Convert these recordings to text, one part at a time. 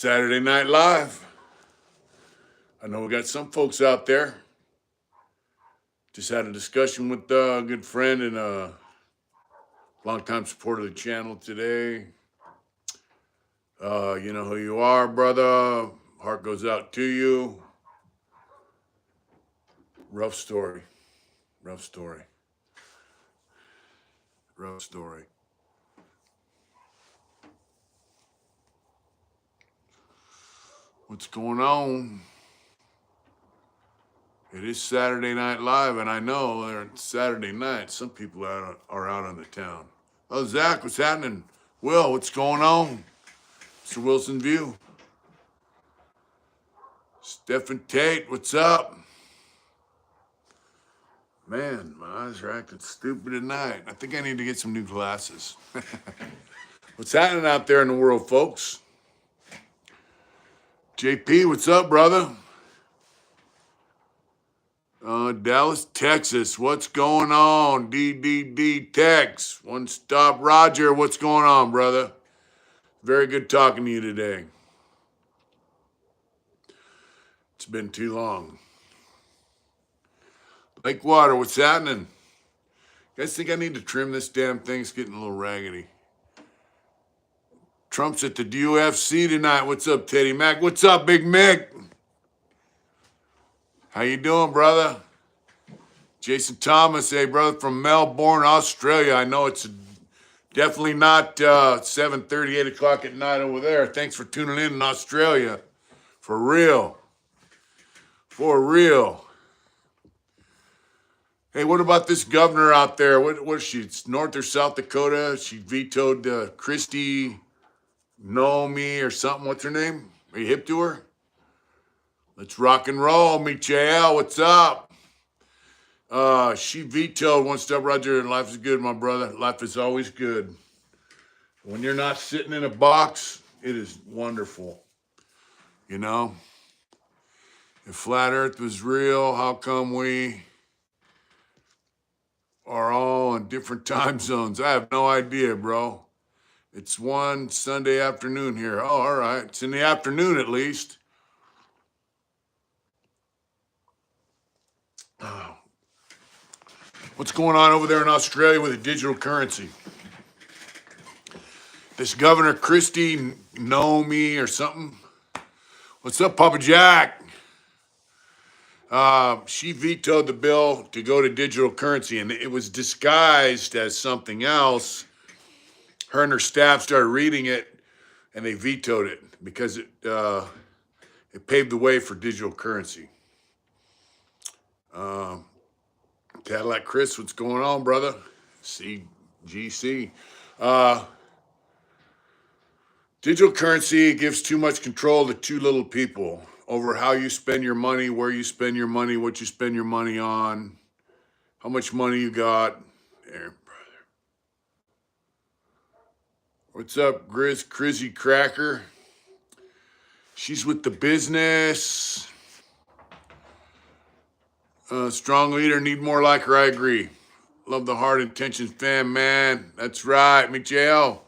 Saturday Night Live. I know we got some folks out there. Just had a discussion with a good friend and a longtime supporter of the channel today. You know who you are, brother. Heart goes out to you. Rough story. Rough story. Rough story. What's going on? It is Saturday Night Live, and I know it's Saturday night. Some people are out on the town. Oh, Zach, what's happening? Will, what's going on? Mr. Wilson View. Stephen Tate, what's up? Man, my eyes are acting stupid tonight. I think I need to get some new glasses. What's happening out there in the world, folks? JP, what's up, brother? Dallas, Texas, what's going on? DDD Tex, One Stop Roger, what's going on, brother? Very good talking to you today. It's been too long. Lakewater, what's happening? You guys think I need to trim this damn thing? It's getting a little raggedy. Trump's at the UFC tonight. What's up, Teddy Mac? What's up, Big Mick? How you doing, brother? Jason Thomas, hey, brother, from Melbourne, Australia. I know it's definitely not 7:30, 8 o'clock at night over there. Thanks for tuning in Australia. For real. For real. Hey, what about this governor out there? What is she? It's North or South Dakota? She vetoed Kristi Noemi or something. What's her name? Are you hip to her? Let's rock and roll. Michael, what's up? She vetoed One Step Roger, and life is good, my brother. Life is always good. When you're not sitting in a box, it is wonderful. You know? If flat earth was real, how come we are all in different time zones? I have no idea, bro. It's one Sunday afternoon here. Oh, all right. It's in the afternoon at least. Oh. What's going on over there in Australia with the digital currency? This Governor Kristi Noemi or something. What's up, Papa Jack? She vetoed the bill to go to digital currency, and it was disguised as something else. Her and her staff started reading it, and they vetoed it because it paved the way for digital currency. Cadillac Chris, what's going on, brother? CGC. Digital currency gives too much control to too little people over how you spend your money, where you spend your money, what you spend your money on, how much money you got. There, brother. What's up, Crizzy Cracker? She's with the business. Strong leader, need more like her, I agree. Love the hard intentions, fam, man. That's right, Michael.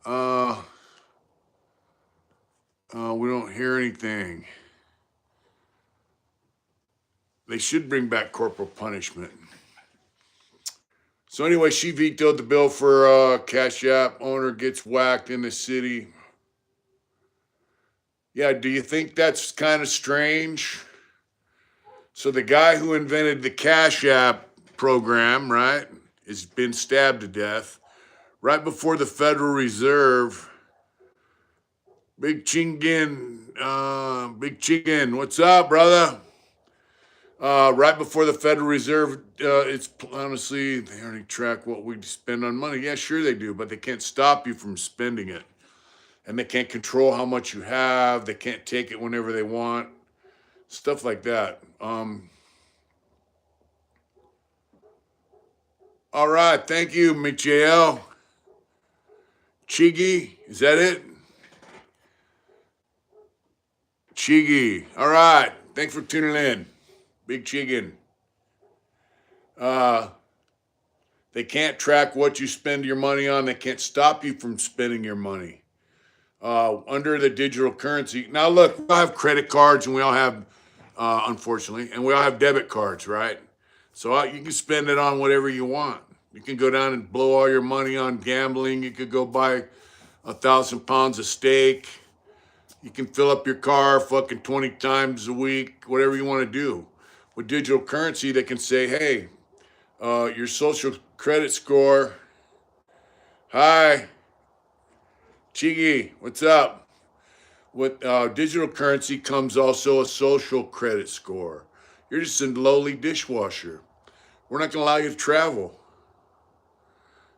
We don't hear anything. They should bring back corporal punishment. So anyway, she vetoed the bill for Cash App. Owner gets whacked in the city. Yeah, do you think that's kind of strange? So the guy who invented the Cash App program, right, has been stabbed to death. Right before the Federal Reserve, Big Chingin, what's up, brother? Right before the Federal Reserve, it's honestly, they already track what we spend on money. Yeah, sure they do, but they can't stop you from spending it. And they can't control how much you have. They can't take it whenever they want. Stuff like that. All right, thank you, Michael. Chigi, is that it? Chigi. All right, thanks for tuning in. Big Chiggin. They can't track what you spend your money on. They can't stop you from spending your money. under the digital currency. Now, look, we all have credit cards and we all have, unfortunately, and we all have debit cards, right? So you can spend it on whatever you want. You can go down and blow all your money on gambling. You could go buy 1,000 pounds of steak. You can fill up your car fucking 20 times a week, whatever you want to do. With digital currency, they can say, hey, your social credit score. Hi, Chigi, what's up? With digital currency comes also a social credit score. You're just a lowly dishwasher. We're not going to allow you to travel.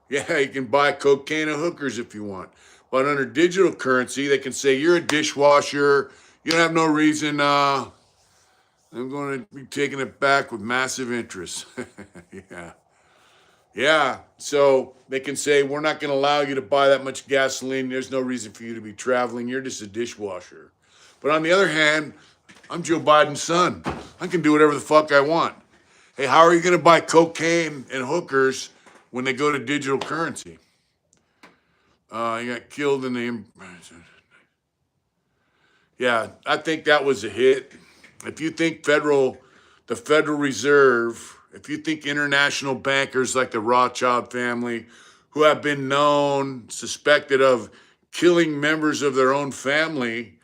Yeah, you can buy cocaine and hookers if you want. But under digital currency, they can say you're a dishwasher. You don't have no reason. I'm going to be taking it back with massive interest. Yeah. Yeah. So they can say, we're not going to allow you to buy that much gasoline. There's no reason for you to be traveling. You're just a dishwasher. But on the other hand, I'm Joe Biden's son. I can do whatever the fuck I want. Hey, how are you going to buy cocaine and hookers when they go to digital currency? He got killed in the. Yeah, I think that was a hit. If you think the Federal Reserve, if you think international bankers like the Rothschild family, who have been known, suspected of killing members of their own family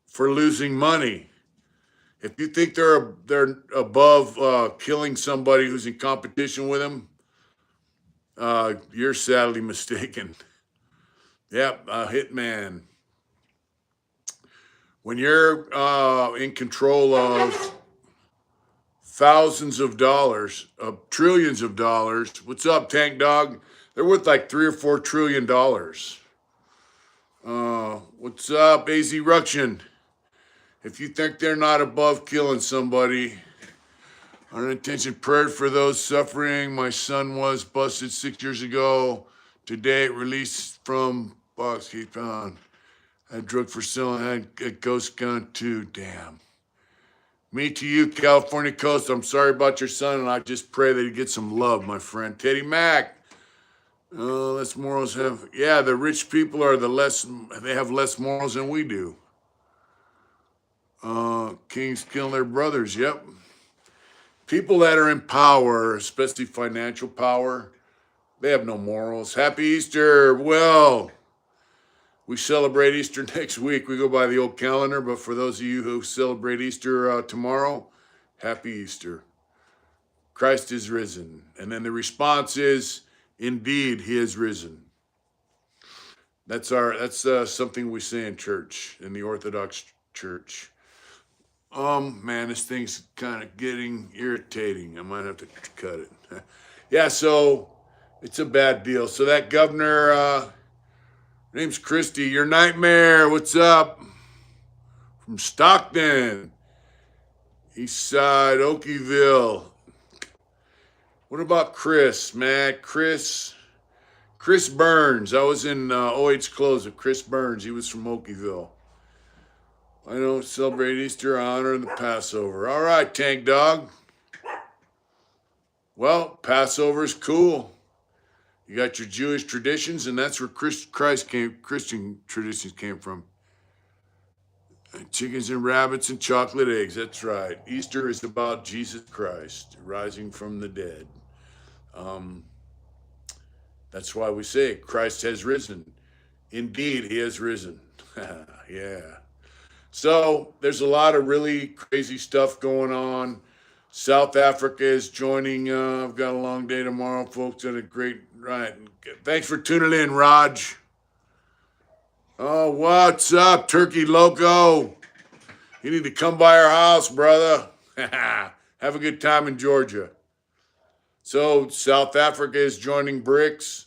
for losing money, if you think they're above killing somebody who's in competition with them, you're sadly mistaken. Yep, a hitman. When you're in control of thousands of dollars, trillions of dollars, what's up, Tank Dog? They're worth like $3 or $4 trillion. What's up, AZ Ruction? If you think they're not above killing somebody, unintentional prayer for those suffering. My son was busted 6 years ago. Today, released from box he found. Had drug for selling, had a ghost gun too. Damn. Me to you, California Coast. I'm sorry about your son, and I just pray that he gets some love, my friend. Teddy Mack. Less morals have. Yeah, the rich people are they have less morals than we do. Kings kill their brothers. Yep. People that are in power, especially financial power, they have no morals. Happy Easter. Well, we celebrate Easter next week. We go by the old calendar, but for those of you who celebrate Easter tomorrow, happy Easter. Christ is risen. And then the response is, indeed, he is risen. That's something we say in church, in the Orthodox Church. Man, this thing's kind of getting irritating. I might have to cut it. Yeah, so it's a bad deal. So that governor, her name's Christie, your nightmare, what's up? From Stockton, East Side, Okieville. What about Chris, man? Chris Burns. I was in OH Close with Chris Burns. He was from Okieville. I don't celebrate Easter, I honor the Passover. All right, Tank Dog. Well, Passover's cool. You got your Jewish traditions, and that's where Christian traditions came from. Chickens and rabbits and chocolate eggs. That's right. Easter is about Jesus Christ rising from the dead. That's why we say Christ has risen. Indeed, he has risen. Yeah. So there's a lot of really crazy stuff going on. South Africa is joining. I've got a long day tomorrow, folks. Had a great ride. Thanks for tuning in, Raj. Oh, what's up, Turkey Loco? You need to come by our house, brother. Have a good time in Georgia. So South Africa is joining BRICS.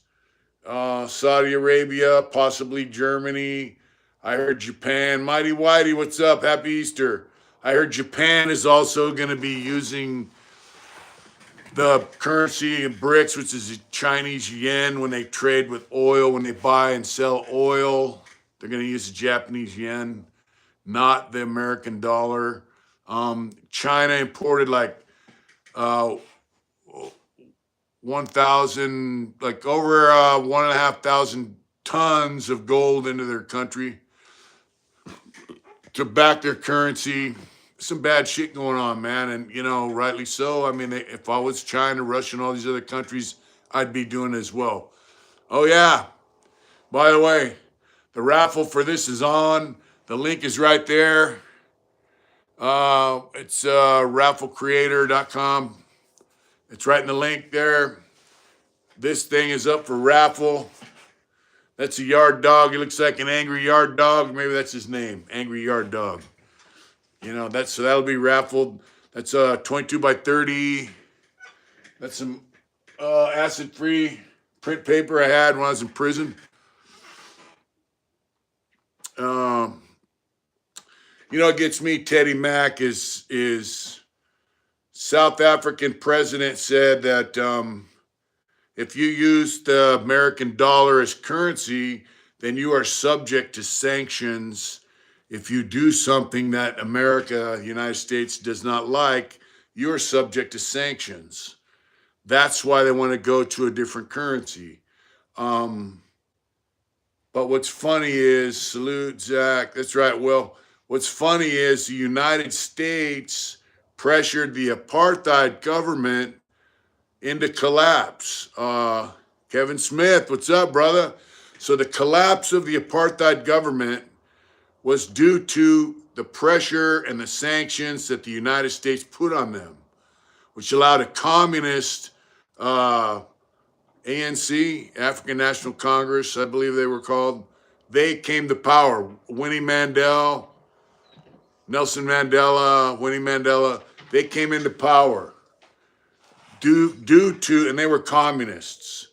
Saudi Arabia, possibly Germany. I heard Japan. Mighty Whitey, what's up? Happy Easter. I heard Japan is also going to be using the currency in BRICS, which is the Chinese yen, when they trade with oil, when they buy and sell oil. They're going to use the Japanese yen, not the American dollar. China imported like 1,000, like over 1,500 tons of gold into their country to back their currency. Some bad shit going on, man. And, you know, rightly so. I mean, if I was China, Russia, and all these other countries, I'd be doing it as well. Oh, yeah. By the way, the raffle for this is on. The link is right there. It's rafflecreator.com. It's right in the link there. This thing is up for raffle. That's a yard dog. He looks like an angry yard dog. Maybe that's his name, Angry Yard Dog. You know, so that'll be raffled. That's 22 by 30. That's some acid-free print paper I had when I was in prison. You know, it gets me. Teddy Mack is South African president said that if you use the American dollar as currency, then you are subject to sanctions. If you do something that America, the United States, does not like, you are subject to sanctions. That's why they want to go to a different currency. But what's funny is, salute, Zach. That's right. Well, what's funny is the United States pressured the apartheid government into collapse. Kevin Smith, what's up, brother? So the collapse of the apartheid government was due to the pressure and the sanctions that the United States put on them, which allowed a communist ANC, African National Congress, I believe they were called. They came to power. Winnie Mandela, Nelson Mandela, Winnie Mandela, they came into power due to, and they were communists,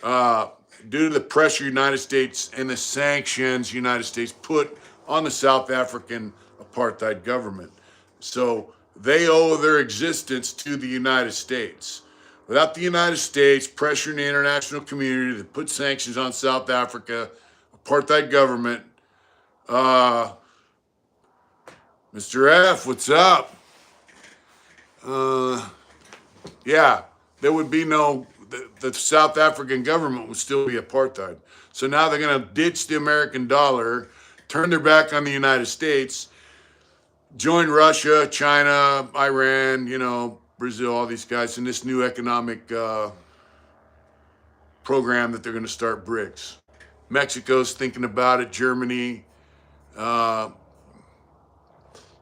due to the pressure United States and the sanctions United States put on the South African apartheid government. So they owe their existence to the United States. Without the United States pressuring the international community to put sanctions on South Africa, apartheid government, Mr. F, what's up? Yeah, there would be the South African government would still be apartheid. So now they're going to ditch the American dollar, turn their back on the United States, join Russia, China, Iran, you know, Brazil, all these guys in this new economic program that they're going to start BRICS. Mexico's thinking about it, Germany,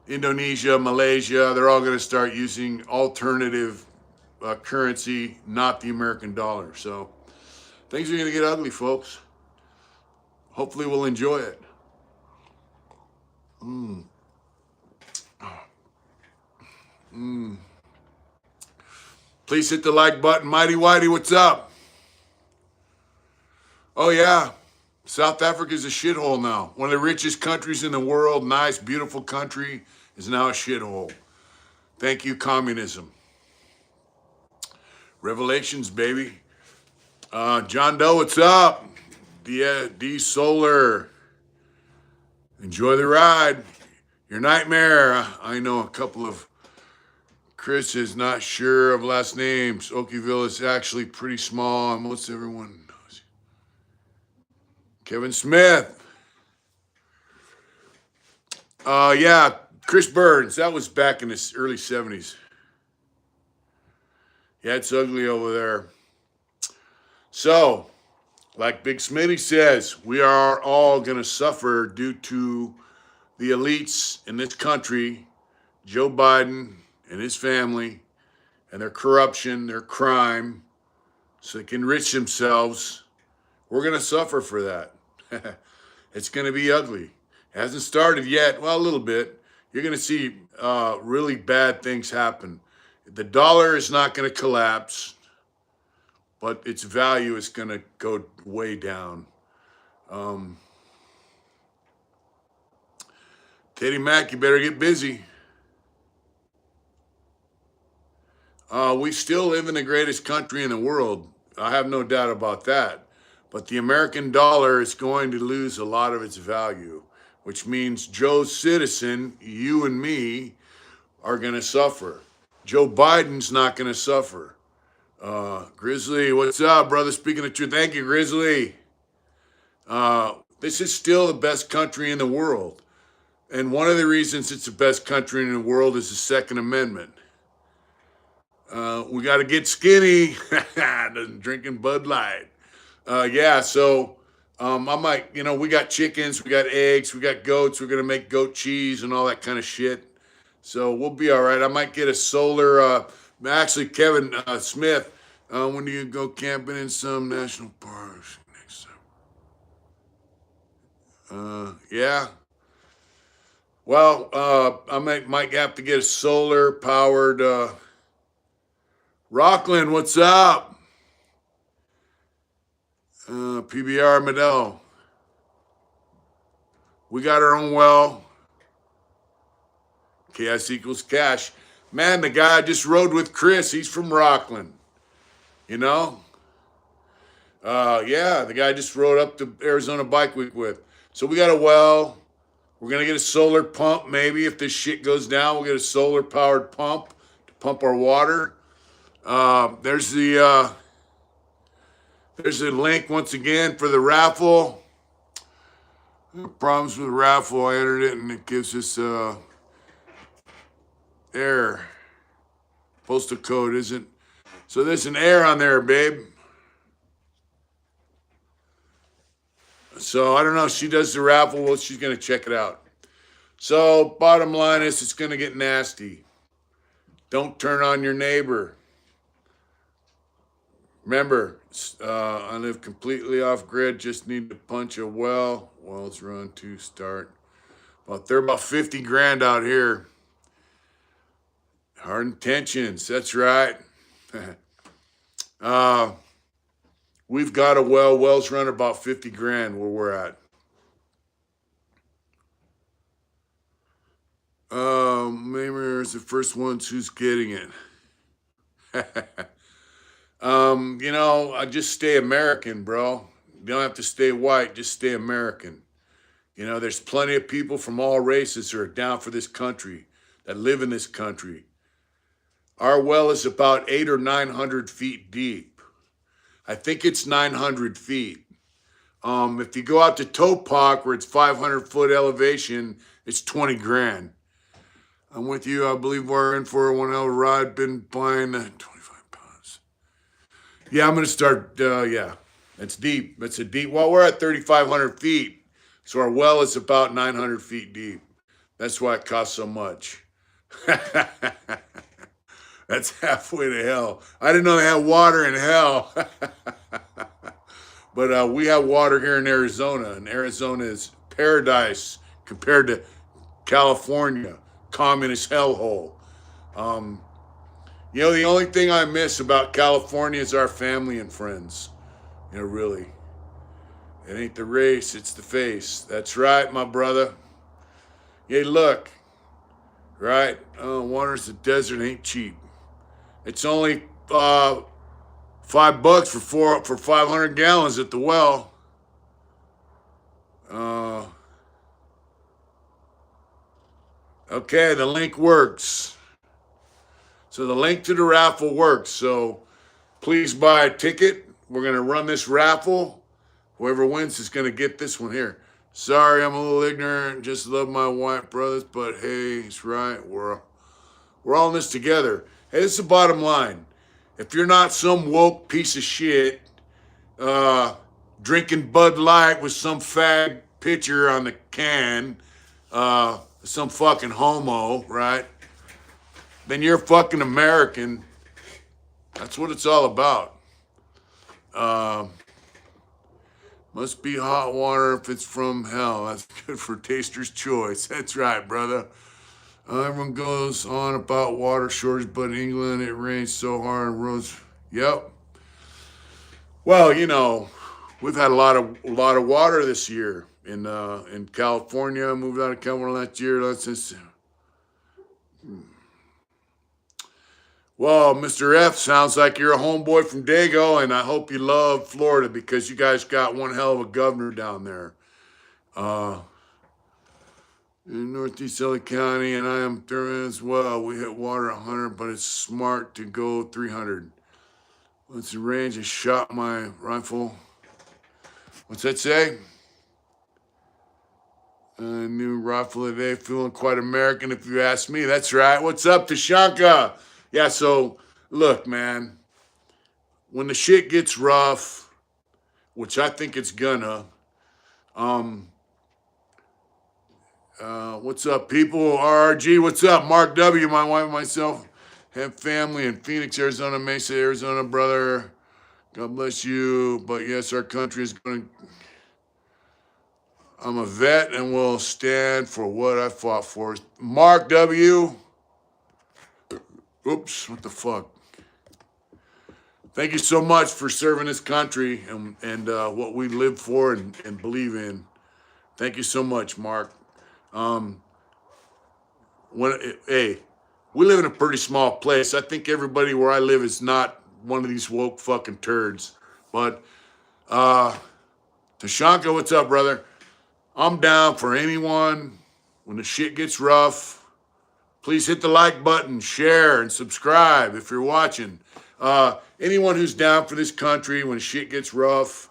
Indonesia, Malaysia, they're all going to start using alternative currency, not the American dollar. So things are going to get ugly, folks. Hopefully we'll enjoy it. Please hit the like button. Mighty Whitey, what's up? Oh, yeah. South Africa's a shithole now. One of the richest countries in the world, nice, beautiful country, is now a shithole. Thank you, communism. Revelations, baby. John Doe, what's up? D Solar. Enjoy the ride. Your nightmare. I know a couple of Chris is not sure of last names. Okieville is actually pretty small, and most everyone knows. Kevin Smith. Yeah, Chris Burns. That was back in the early 70s. Yeah, it's ugly over there. So, like Big Smitty says, we are all going to suffer due to the elites in this country, Joe Biden and his family, and their corruption, their crime, so they can enrich themselves. We're going to suffer for that. It's going to be ugly. It hasn't started yet. Well, a little bit. You're going to see really bad things happen. The dollar is not going to collapse, but its value is going to go way down. Teddy Mack, you better get busy. We still live in the greatest country in the world. I have no doubt about that. But the American dollar is going to lose a lot of its value, which means Joe Citizen, you and me, are going to suffer. Joe Biden's not going to suffer. Grizzly, what's up, brother? Speaking of truth, thank you, Grizzly. This is still the best country in the world. And one of the reasons it's the best country in the world is the Second Amendment. We got to get skinny. Drinking Bud Light. Yeah, so I might, we got chickens, we got eggs, we got goats. We're going to make goat cheese and all that kind of shit. So we'll be all right. I might get a solar. Actually, Kevin Smith, when do you go camping in some national parks next time? Yeah. Well, I might have to get a solar powered. Rockland, what's up? PBR Medell. We got our own well. KS equals cash. Man, the guy I just rode with, Chris, he's from Rockland. You know? Yeah, the guy I just rode up to Arizona Bike Week with. So we got a well. We're going to get a solar pump maybe. If this shit goes down, we'll get a solar powered pump to pump our water. There's the link once again for the raffle. Problems with the raffle. I entered it and it gives us error. Postal code isn't. So there's an error on there, babe. So I don't know. She does the raffle. Well, she's going to check it out. So bottom line is it's going to get nasty. Don't turn on your neighbor. Remember, I live completely off grid. Just need to punch a well. Wells run to start. They're about 50 grand out here. Hard intentions. That's right. We've got a well. Wells run about 50 grand where we're at. Maymer is the first ones who's getting it. I just stay American, bro. You don't have to stay white, just stay American. There's plenty of people from all races who are down for this country, that live in this country. Our well is about 800 or 900 feet deep. I think it's 900 feet. If you go out to Topak, where it's 500-foot elevation, it's 20 grand. I'm with you. I believe we're in for a one hell of a ride. Been buying 25 pounds. Yeah, I'm going to start. Yeah, it's deep. It's a deep. Well, we're at 3,500 feet. So our well is about 900 feet deep. That's why it costs so much. That's halfway to hell. I didn't know they had water in hell. But we have water here in Arizona, and Arizona is paradise compared to California, communist hellhole. The only thing I miss about California is our family and friends. Really. It ain't the race, it's the face. That's right, my brother. Hey, look, right? Water's the desert, ain't cheap. It's only $5 for 500 gallons at the well. Okay, the link works. So the link to the raffle works. So please buy a ticket. We're going to run this raffle. Whoever wins is going to get this one here. Sorry, I'm a little ignorant. Just love my white brothers, but hey, it's right. We're all in this together. Hey, this is the bottom line. If you're not some woke piece of shit drinking Bud Light with some fag picture on the can, some fucking homo, right? Then you're fucking American. That's what it's all about. Must be hot water if it's from hell. That's good for taster's choice. That's right, brother. Everyone goes on about water shortage, but in England it rains so hard and roads. Yep. Well, we've had a lot of water this year in California. I moved out of California last year. Well, Mr. F, sounds like you're a homeboy from Dago, and I hope you love Florida because you guys got one hell of a governor down there. In Northeast LA County, and I am there as well. We hit water 100, but it's smart to go 300. Once the range, I shot my rifle. What's that say? New rifle today, feeling quite American if you ask me. That's right. What's up, Tashanka? Yeah, so look, man, when the shit gets rough, which I think it's gonna, um, what's up, people? RRG, what's up? Mark W, my wife, myself, have family in Phoenix, Arizona, Mesa, Arizona, brother. God bless you. But yes, our country is going to. I'm a vet and will stand for what I fought for. Mark W. Oops, what the fuck? Thank you so much for serving this country and what we live for and believe in. Thank you so much, Mark. Um, hey, we live in a pretty small place. I think everybody where I live is not one of these woke fucking turds. But Tashanka, what's up, brother? I'm down for anyone when the shit gets rough. Please hit the like button, share, and subscribe if you're watching. Anyone who's down for this country when shit gets rough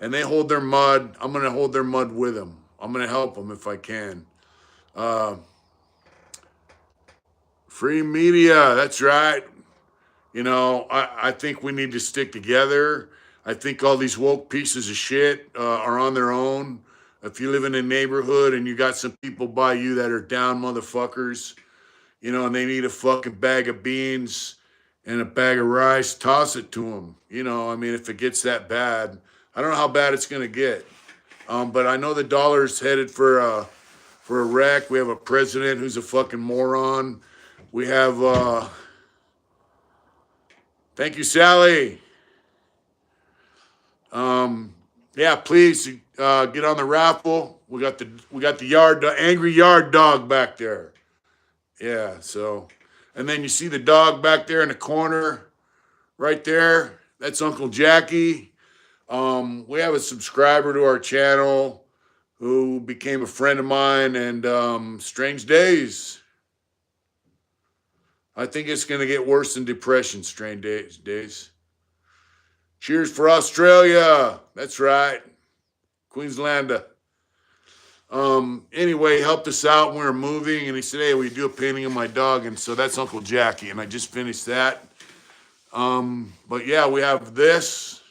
and they hold their mud, I'm going to hold their mud with them. I'm going to help them if I can. Free media, that's right. You know, I think we need to stick together. I think all these woke pieces of shit are on their own. If you live in a neighborhood and you got some people by you that are down motherfuckers, you know, and they need a fucking bag of beans and a bag of rice, toss it to them. You know, I mean, if it gets that bad, I don't know how bad it's going to get. But I know the dollar's headed for a wreck. We have a president who's a fucking moron. We have, thank you, Sally. Yeah, please get on the raffle. We got the angry yard dog back there. Yeah, so, and then you see the dog back there in the corner, right there. That's Uncle Jackie. We have a subscriber to our channel who became a friend of mine, and strange days. I think it's going to get worse than depression, strange days. Cheers for Australia. That's right. Queenslander. Anyway, he helped us out when we were moving, and he said, hey, will you do a painting of my dog? And so that's Uncle Jackie, and I just finished that. But yeah, we have this.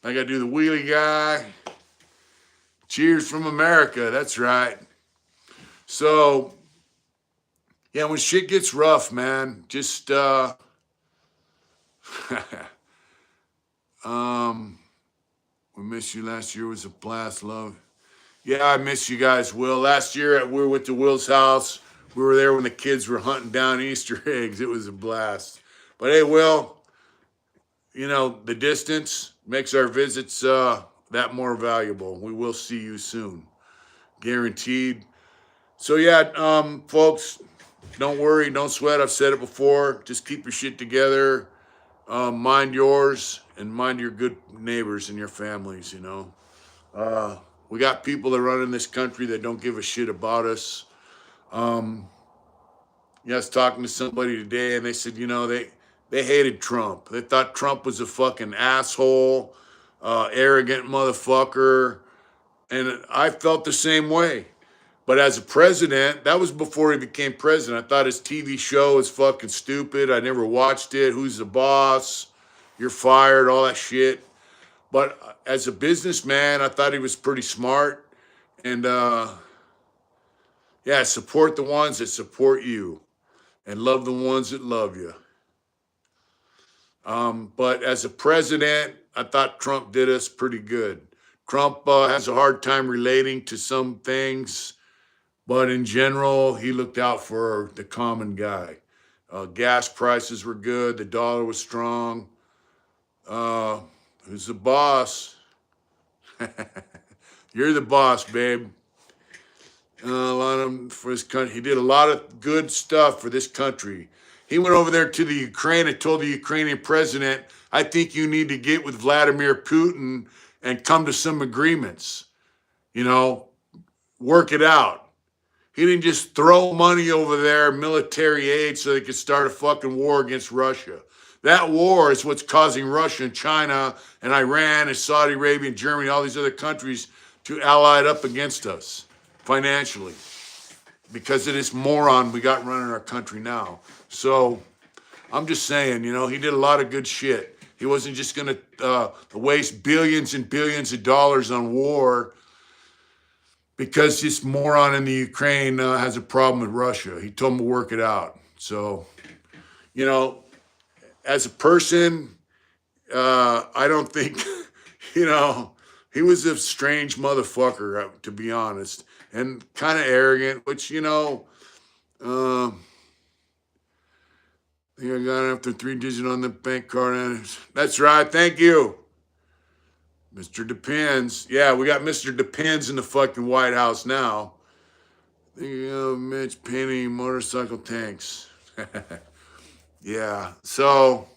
I got to do the wheelie guy. Cheers from America. That's right. So, yeah, when shit gets rough, man, just, we missed you last year. It was a blast, love. Yeah, I miss you guys, Will. Last year we were to Will's house. We were there when the kids were hunting down Easter eggs. It was a blast. But hey, Will, you know, the distance makes our visits that more valuable. We will see you soon. Guaranteed. So yeah, folks, don't worry, don't sweat. I've said it before. Just keep your shit together. Mind yours and mind your good neighbors and your families, you know. We got people that run in this country that don't give a shit about us. Yeah, I was talking to somebody today, and they said, you know, they hated Trump. They thought Trump was a fucking asshole, arrogant motherfucker, and I felt the same way. But as a president, that was before he became president. I thought his TV show was fucking stupid. I never watched it. Who's the boss? You're fired, all that shit. But as a businessman, I thought he was pretty smart. And yeah, support the ones that support you and love the ones that love you. But as a president, I thought Trump did us pretty good. Trump has a hard time relating to some things, but in general, he looked out for the common guy. Gas prices were good. The dollar was strong. Who's the boss? You're the boss, babe. A lot of for his country. He did a lot of good stuff for this country. He went over there to the Ukraine and told the Ukrainian president, I think you need to get with Vladimir Putin and come to some agreements. You know, work it out. He didn't just throw money over there, military aid, so they could start a fucking war against Russia. That war is what's causing Russia and China and Iran and Saudi Arabia and Germany, all these other countries to ally up against us. financially because of this moron we got running our country now. So I'm just saying, you know, he did a lot of good shit. He wasn't just going to waste billions and billions of dollars on war because this moron in the Ukraine has a problem with Russia. He told him to work it out. So, you know, as a person, I don't think, you know, he was a strange motherfucker, to be honest, and kind of arrogant, which, you know, I think I got it after 3 digits on the bank card. That's right. Thank you. Mr. Depends. Yeah, we got Mr. Depends in the fucking White House now. Thinking of Mitch Penny, motorcycle tanks. Yeah, so,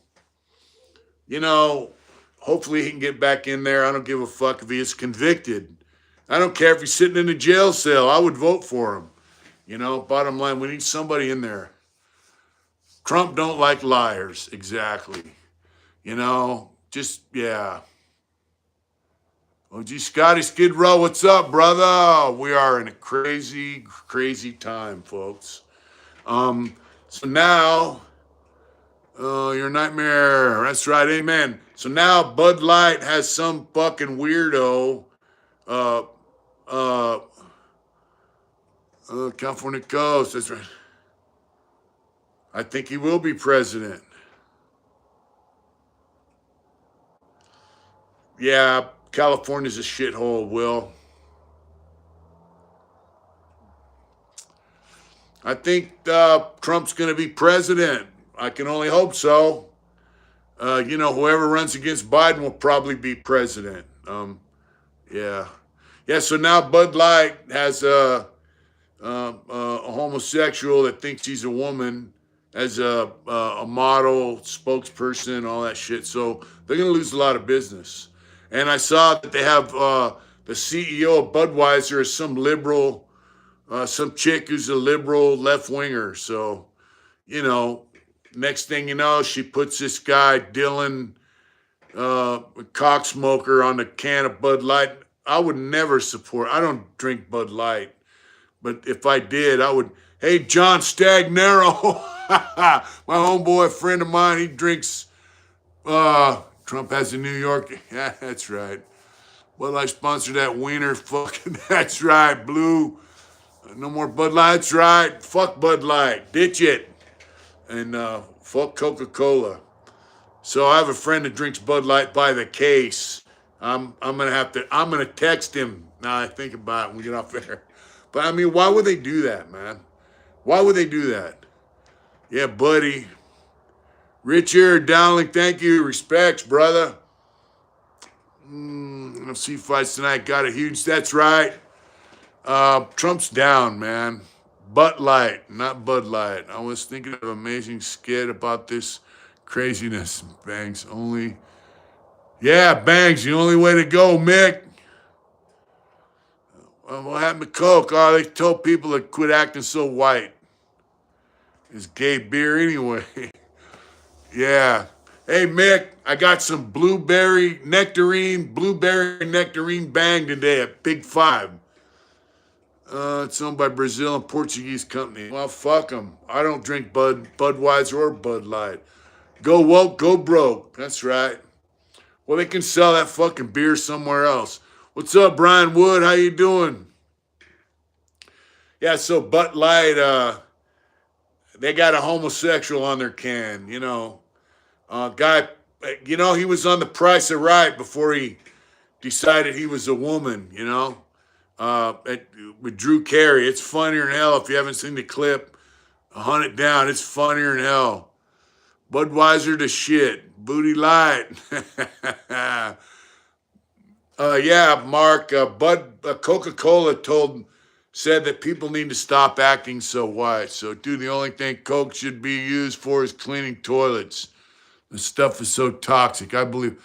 you know, hopefully he can get back in there. I don't give a fuck if he is convicted. I don't care if he's sitting in a jail cell. I would vote for him. You know, bottom line, we need somebody in there. Trump don't like liars, exactly. You know, just, yeah. OG Scotty Skid Row, what's up, brother? We are in a crazy, crazy time, folks. So now, your nightmare, that's right, amen. So now Bud Light has some fucking weirdo, California coast, that's right. I think he will be president. Yeah, California's a shithole, Will. I think Trump's going to be president. I can only hope so. You know, whoever runs against Biden will probably be president. Yeah. Yeah, so now Bud Light has a homosexual that thinks he's a woman as a model, spokesperson, all that shit. So they're going to lose a lot of business. And I saw that they have the CEO of Budweiser is some liberal, some chick who's a liberal left-winger. So, you know, next thing you know, she puts this guy, Dylan, cocksmoker, on the can of Bud Light. I would never support, I don't drink Bud Light. But if I did, I would, hey, John Stagnaro, my homeboy, friend of mine, he drinks, Trump has a New York, yeah, that's right. Well, I sponsored that wiener, fucking, that's right, Blue. No more Bud Light, that's right. Fuck Bud Light, ditch it. And fuck Coca-Cola. So I have a friend that drinks Bud Light by the case. I'm gonna text him now I think about it when we get off there. But I mean, why would they do that, man? Why would they do that? Yeah, buddy. Richard Dowling, thank you. Respects, brother. NFC fights tonight. Got a huge, that's right. Trump's down, man. Bud Light, not Bud Light. I was thinking of an amazing skit about this craziness. Bangs only. Yeah, Bangs, the only way to go, Mick. What happened to Coke? Oh, they told people to quit acting so white. It's gay beer anyway. Yeah. Hey, Mick, I got some blueberry nectarine bang today at Big Five. It's owned by Brazil and Portuguese company. Well, fuck them. I don't drink Budweiser or Bud Light. Go woke, go broke. That's right. Well, they can sell that fucking beer somewhere else. What's up, Brian Wood? How you doing? Yeah, so Bud Light, they got a homosexual on their can, you know. Guy, you know, he was on The Price of Right before he decided he was a woman, you know. With Drew Carey. It's funnier than hell. If you haven't seen the clip, hunt it down. It's funnier than hell. Budweiser to shit. Booty Light. Yeah, Mark. Coca-Cola said that people need to stop acting so white. So, dude, the only thing Coke should be used for is cleaning toilets. The stuff is so toxic. I believe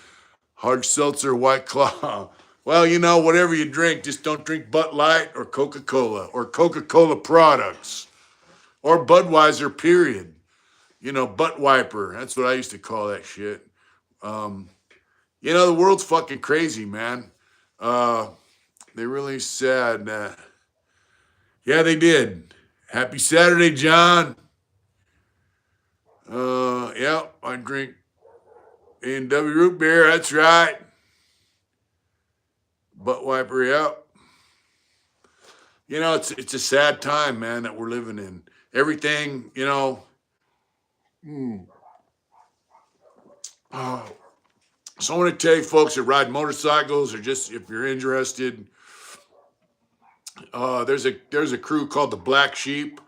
hard seltzer, White Claw. Well, you know, whatever you drink, just don't drink Bud Light or Coca-Cola products or Budweiser, period. You know, butt wiper. That's what I used to call that shit. You know, the world's fucking crazy, man. They really said Yeah, they did. Happy Saturday, John. Yeah, I drink A&W root beer. That's right. Butt wiper, yep. You know, it's a sad time, man, that we're living in. Everything, you know. Oh. So I want to tell you folks that ride motorcycles, or just if you're interested, there's a crew called the Black Sheep.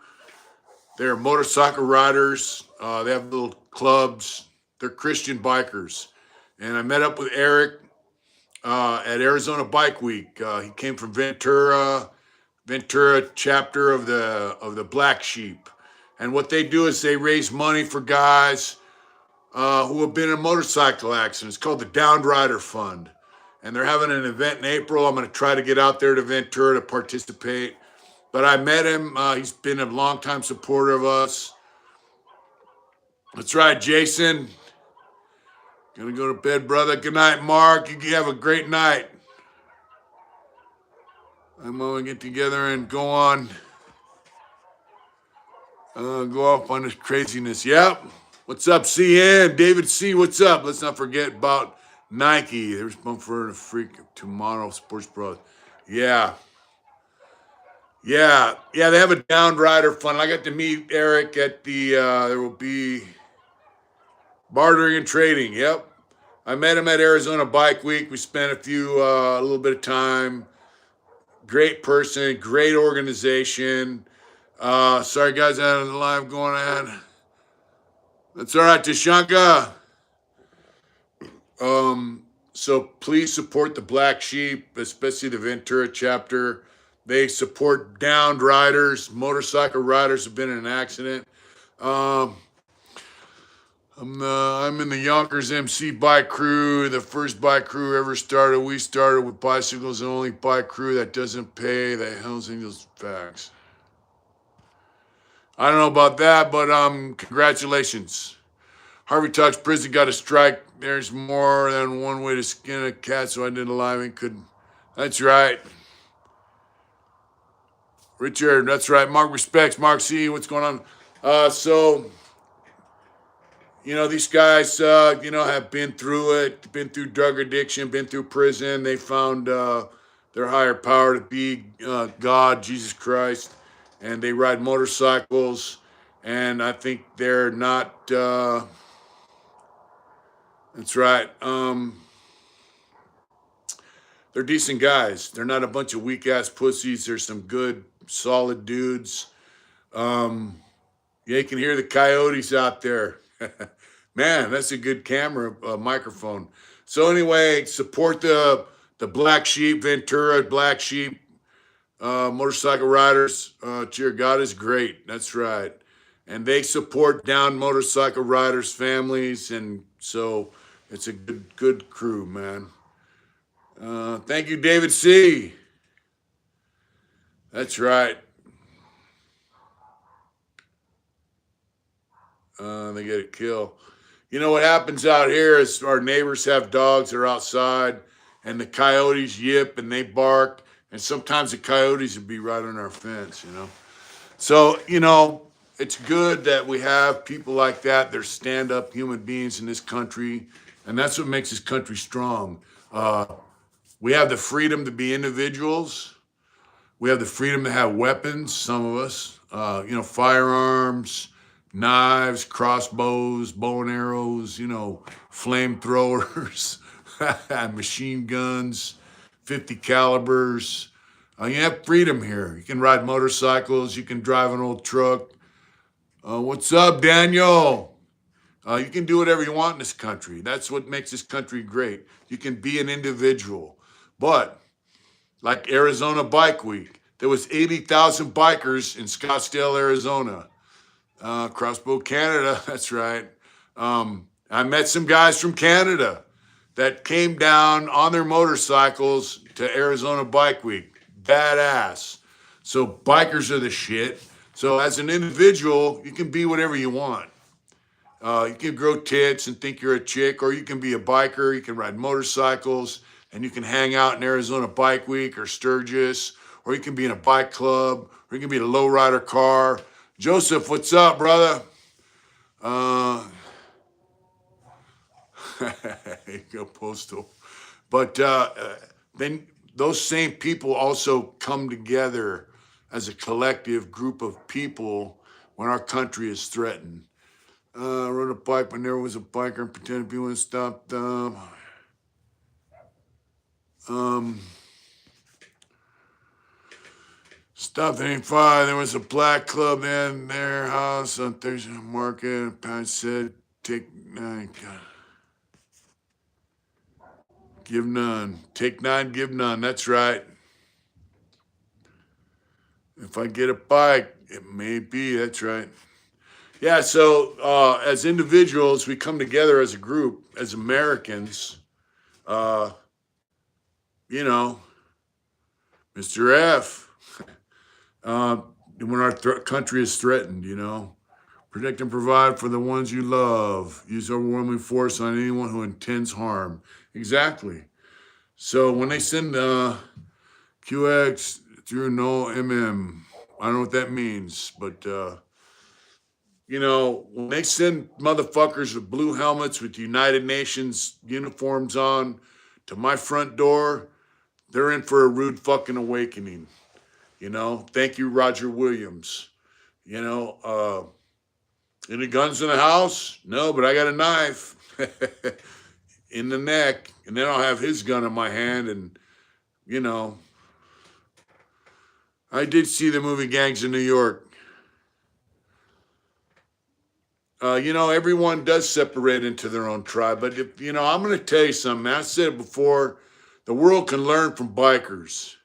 They're motorcycle riders. They have little clubs. They're Christian bikers. And I met up with Eric at Arizona Bike Week. He came from Ventura chapter of the Black Sheep. And what they do is they raise money for guys who have been in motorcycle accidents. It's called the Downed Rider Fund. And they're having an event in April. I'm going to try to get out there to Ventura to participate. But I met him. He's been a longtime supporter of us. That's right, Jason. Gonna go to bed, brother. Good night, Mark. You have a great night. I'm gonna get together and go off on this craziness. Yep. What's up, CN? David C. What's up? Let's not forget about Nike. There's Bumper and a Freak tomorrow. Sports Bros. Yeah. Yeah. Yeah. They have a Downed Rider Fund. I got to meet Eric at the. There will be bartering and trading. Yep. I met him at Arizona Bike Week. We spent a little bit of time. Great person, great organization. Sorry, guys, I had a live going on. That's all right, Tashanka. So please support the Black Sheep, especially the Ventura chapter. They support downed riders. Motorcycle riders have been in an accident. I'm in the Yonkers MC bike crew, the first bike crew ever started. We started with bicycles, the only bike crew that doesn't pay. The Hells Angels facts. I don't know about that, but congratulations. Harvey Talks Prison got a strike. There's more than one way to skin a cat, so I did a live and couldn't. That's right. Richard, that's right. Mark respects. Mark C, what's going on? These guys, have been through it, been through drug addiction, been through prison. They found their higher power to be God, Jesus Christ, and they ride motorcycles. And I think they're not. That's right. They're decent guys. They're not a bunch of weak ass pussies. There's some good, solid dudes. Yeah, you can hear the coyotes out there. Man, that's a good camera microphone. So anyway, support the Black Sheep, Ventura Black Sheep motorcycle riders. Cheer, God is great. That's right. And they support down motorcycle riders' families, and so it's a good crew, man. Thank you, David C. That's right. They get a kill. You know what happens out here is our neighbors have dogs. They're outside, and the coyotes yip and they bark. And sometimes the coyotes would be right on our fence, So, it's good that we have people like that. They're stand-up human beings in this country, and that's what makes this country strong. We have the freedom to be individuals. We have the freedom to have weapons, some of us, firearms, knives, crossbows, bow and arrows, flamethrowers, machine guns, 50 calibers. You have freedom here. You can ride motorcycles. You can drive an old truck. What's up, Daniel? You can do whatever you want in this country. That's what makes this country great. You can be an individual. But like Arizona Bike Week, there was 80,000 bikers in Scottsdale, Arizona. Crossbow, Canada, that's right. I met some guys from Canada that came down on their motorcycles to Arizona Bike Week. Badass. So bikers are the shit. So as an individual, you can be whatever you want. You can grow tits and think you're a chick, or you can be a biker. You can ride motorcycles, and you can hang out in Arizona Bike Week or Sturgis, or you can be in a bike club, or you can be in a lowrider car. Joseph, what's up, brother? There you go, Postal. But then those same people also come together as a collective group of people when our country is threatened. I rode a bike when there was a biker and pretended people and stopped them. Stopped at 85. There was a black club in their house on Thursday Market. Pat said, take nine. Give none. Take nine, give none. That's right. If I get a bike, it may be. That's right. Yeah, so as individuals, we come together as a group, as Americans. Uh, you know, Mr. F, when our country is threatened, protect and provide for the ones you love. Use overwhelming force on anyone who intends harm. Exactly. So when they send QX through no MM, I don't know what that means, but when they send motherfuckers with blue helmets with United Nations uniforms on to my front door, they're in for a rude fucking awakening. Thank you, Roger Williams. Any guns in the house? No, but I got a knife in the neck, and then I'll have his gun in my hand, and I did see the movie Gangs of New York. Everyone does separate into their own tribe, but if, I'm going to tell you something. I said it before, the world can learn from bikers.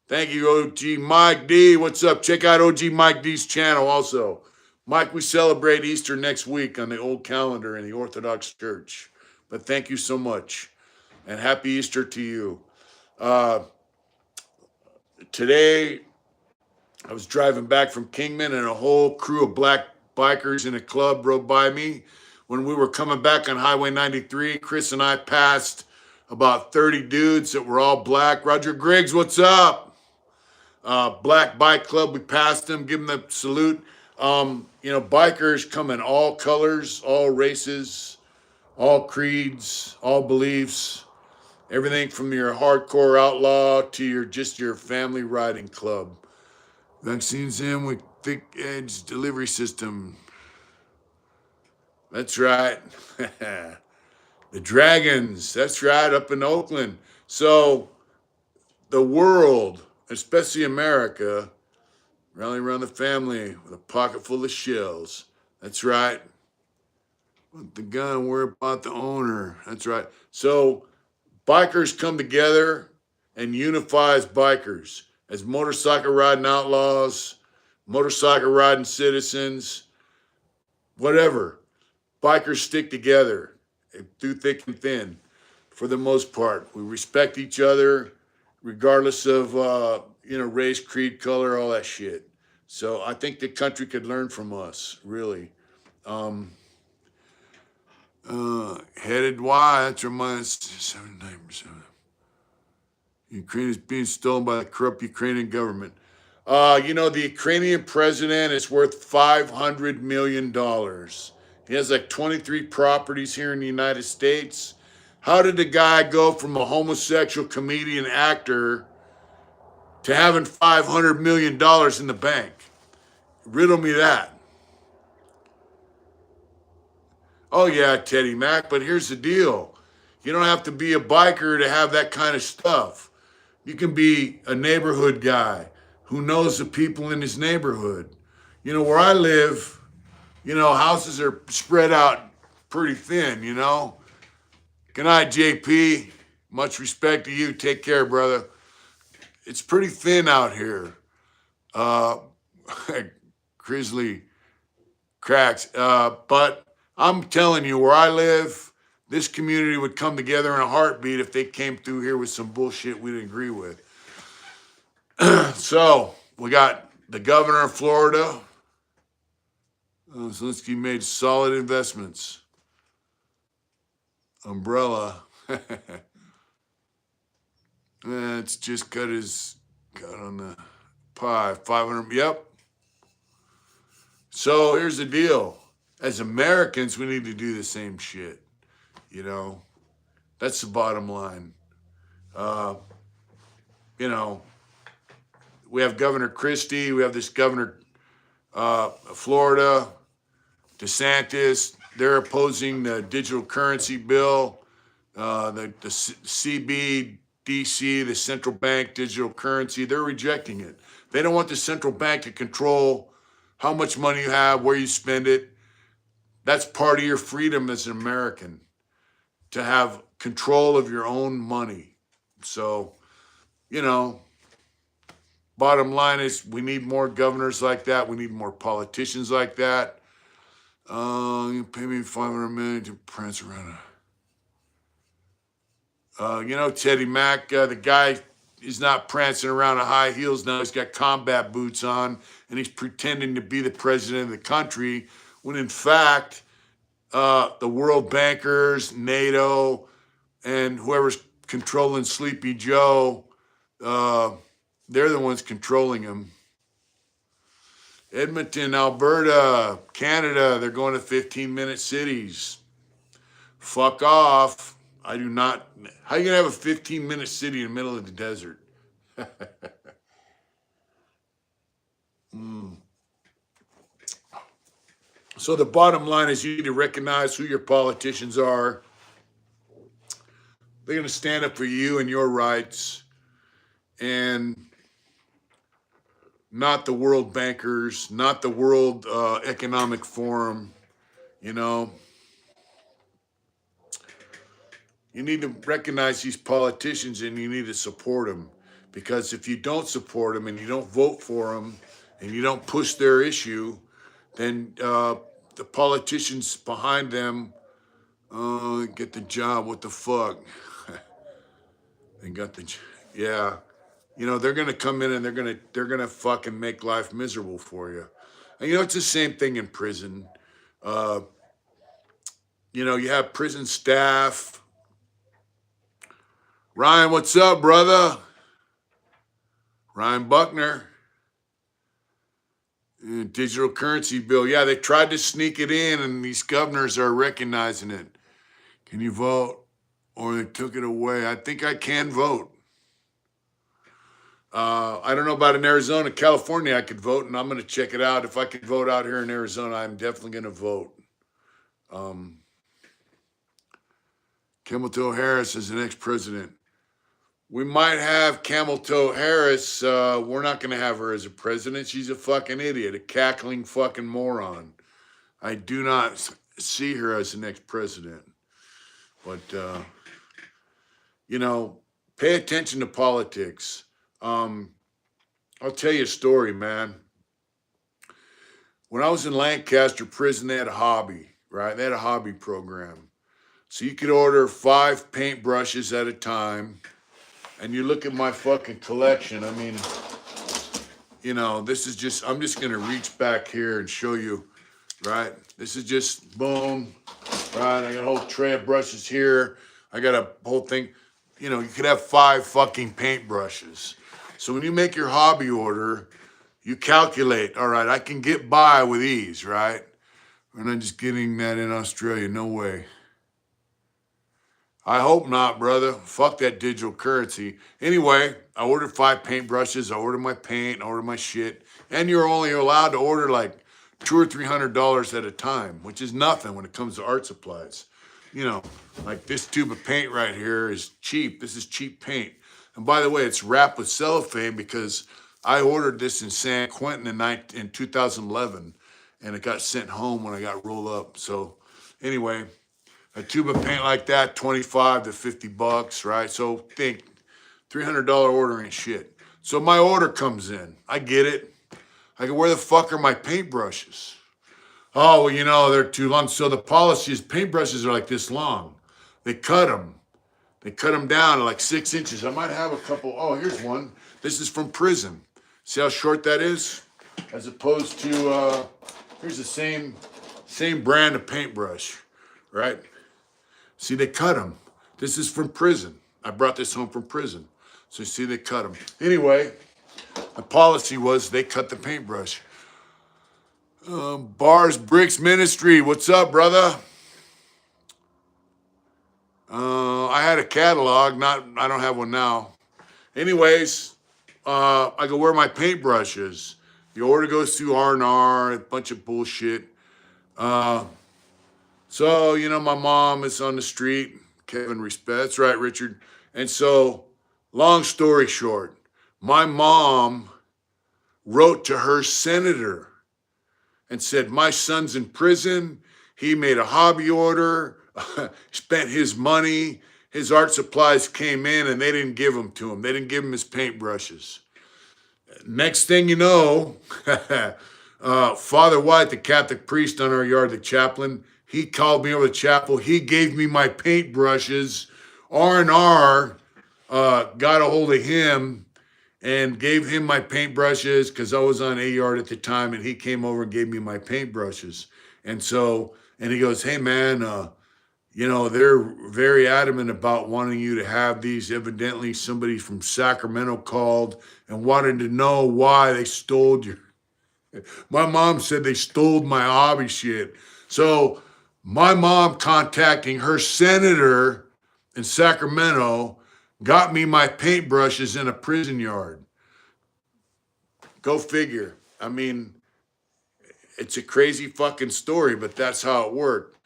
Thank you, OG Mike D. What's up? Check out OG Mike D's channel also. Mike, we celebrate Easter next week on the old calendar in the Orthodox Church. But thank you so much, and happy Easter to you. Today, I was driving back from Kingman, and a whole crew of black bikers in a club rode by me. When we were coming back on Highway 93, Chris and I passed about 30 dudes that were all black. Roger Griggs, what's up? Black Bike Club, we passed them, give them the salute. Bikers come in all colors, all races, all creeds, all beliefs. Everything from your hardcore outlaw to your family riding club. Vaccines in with thick edge delivery system. That's right. The Dragons. That's right, up in Oakland. So the world, especially America, rally around the family with a pocket full of shells. That's right. With the gun, worry about the owner. That's right. So bikers come together and unify as bikers, as motorcycle riding outlaws, motorcycle riding citizens, whatever. Bikers stick together through thick and thin for the most part. We respect each other regardless of, race, creed, color, all that shit. So I think the country could learn from us, really. Headed why? That's reminds 79%. Ukraine is being stolen by the corrupt Ukrainian government. The Ukrainian president is worth $500 million. He has like 23 properties here in the United States. How did the guy go from a homosexual comedian actor to having $500 million in the bank? Riddle me that. Oh, yeah, Teddy Mack, but here's the deal. You don't have to be a biker to have that kind of stuff. You can be a neighborhood guy who knows the people in his neighborhood. Where I live, houses are spread out pretty thin, Good night, JP. Much respect to you. Take care, brother. It's pretty thin out here. Grizzly cracks. But I'm telling you, where I live, this community would come together in a heartbeat if they came through here with some bullshit we didn't agree with. So we got the governor of Florida. Zelensky made solid investments. Umbrella. It's just cut his got on the pie? 500. Yep. So here's the deal. As Americans, we need to do the same shit. You know, that's the bottom line. You know, we have Governor Christie. We have this governor, Florida, DeSantis. They're opposing the digital currency bill, the CBDC, the central bank digital currency. They're rejecting it. They don't want the central bank to control how much money you have, where you spend it. That's part of your freedom as an American, to have control of your own money. So, you know, bottom line is we need more governors like that. We need more politicians like that. You pay me $500 million to prance around. You know, Teddy Mack, the guy is not prancing around in high heels now. He's got combat boots on, and he's pretending to be the president of the country, when in fact, the world bankers, NATO, and whoever's controlling Sleepy Joe, they're the ones controlling him. Edmonton, Alberta, Canada, they're going to 15-minute cities. Fuck off. I do not. How you going to have a 15-minute city in the middle of the desert? So the bottom line is you need to recognize who your politicians are. They're going to stand up for you and your rights, and not the world bankers, not the World Economic Forum. You know, you need to recognize these politicians, and you need to support them, because if you don't support them and you don't vote for them and you don't push their issue, then the politicians behind them get the job. What the fuck? They got the, yeah. You know, they're gonna come in and they're gonna fucking make life miserable for you. And you know, it's the same thing in prison. You know, you have prison staff. Ryan, what's up, brother? Ryan Buckner. Digital currency bill. Yeah, they tried to sneak it in, and these governors are recognizing it. Can you vote? Or they took it away. I think I can vote. I don't know about in Arizona. California, I could vote, and I'm going to check it out. If I could vote out here in Arizona, I'm definitely going to vote. Camel Toe Harris is the next president. We might have Camel Toe Harris. We're not going to have her as a president. She's a fucking idiot, a cackling fucking moron. I do not see her as the next president. But, you know, pay attention to politics. I'll tell you a story, man. When I was in Lancaster prison, they had a hobby, right? They had a hobby program. So you could order 5 paintbrushes at a time. And you look at my fucking collection. I mean, you know, this is just, I'm just going to reach back here and show you, right? This is just, boom, right? I got a whole tray of brushes here. I got a whole thing. You know, you could have 5 fucking paintbrushes. So when you make your hobby order, you calculate, all right, I can get by with these, right? We're not just getting that in Australia. No way. I hope not, brother. Fuck that digital currency. Anyway, I ordered 5 paintbrushes. I ordered my paint. I ordered my shit. And you're only allowed to order like $200 or $300 at a time, which is nothing when it comes to art supplies. You know, like this tube of paint right here is cheap. This is cheap paint. And by the way, it's wrapped with cellophane because I ordered this in San Quentin in 2011, and it got sent home when I got rolled up. So anyway, a tube of paint like that, 25 to 50 bucks, right? So think $300 order ain't shit. So my order comes in. I get it. I go, where the fuck are my paintbrushes? Oh, well, you know, they're too long. So the policy is paintbrushes are like this long. They cut them. They cut them down to like 6 inches. I might have a couple. Oh, here's one. This is from prison. See how short that is? As opposed to, here's the same brand of paintbrush, right? See, they cut them. This is from prison. I brought this home from prison. So you see, they cut them. Anyway, The policy was they cut the paintbrush. Bars Bricks Ministry, what's up, brother? I had a catalog, I don't have one now. Anyways, I go, where are my paintbrushes? The order goes through R&R, a bunch of bullshit. So, you know, my mom is on the street. Kevin respect. That's right, Richard. And so, long story short, my mom wrote to her senator and said, my son's in prison. He made a hobby order, spent his money. His art supplies came in and they didn't give them to him. They didn't give him his paintbrushes. Next thing you know, Father White, the Catholic priest on our yard, the chaplain, he called me over to the chapel. He gave me my paintbrushes. R&R got a hold of him and gave him my paintbrushes because I was on A yard at the time, and he came over and gave me my paintbrushes. And so, and he goes, hey, man, you know, they're very adamant about wanting you to have these. Evidently, somebody from Sacramento called and wanted to know why they stole your. My mom said they stole my hobby shit. So my mom contacting her senator in Sacramento got me my paintbrushes in a prison yard. Go figure. I mean, it's a crazy fucking story, but that's how it worked.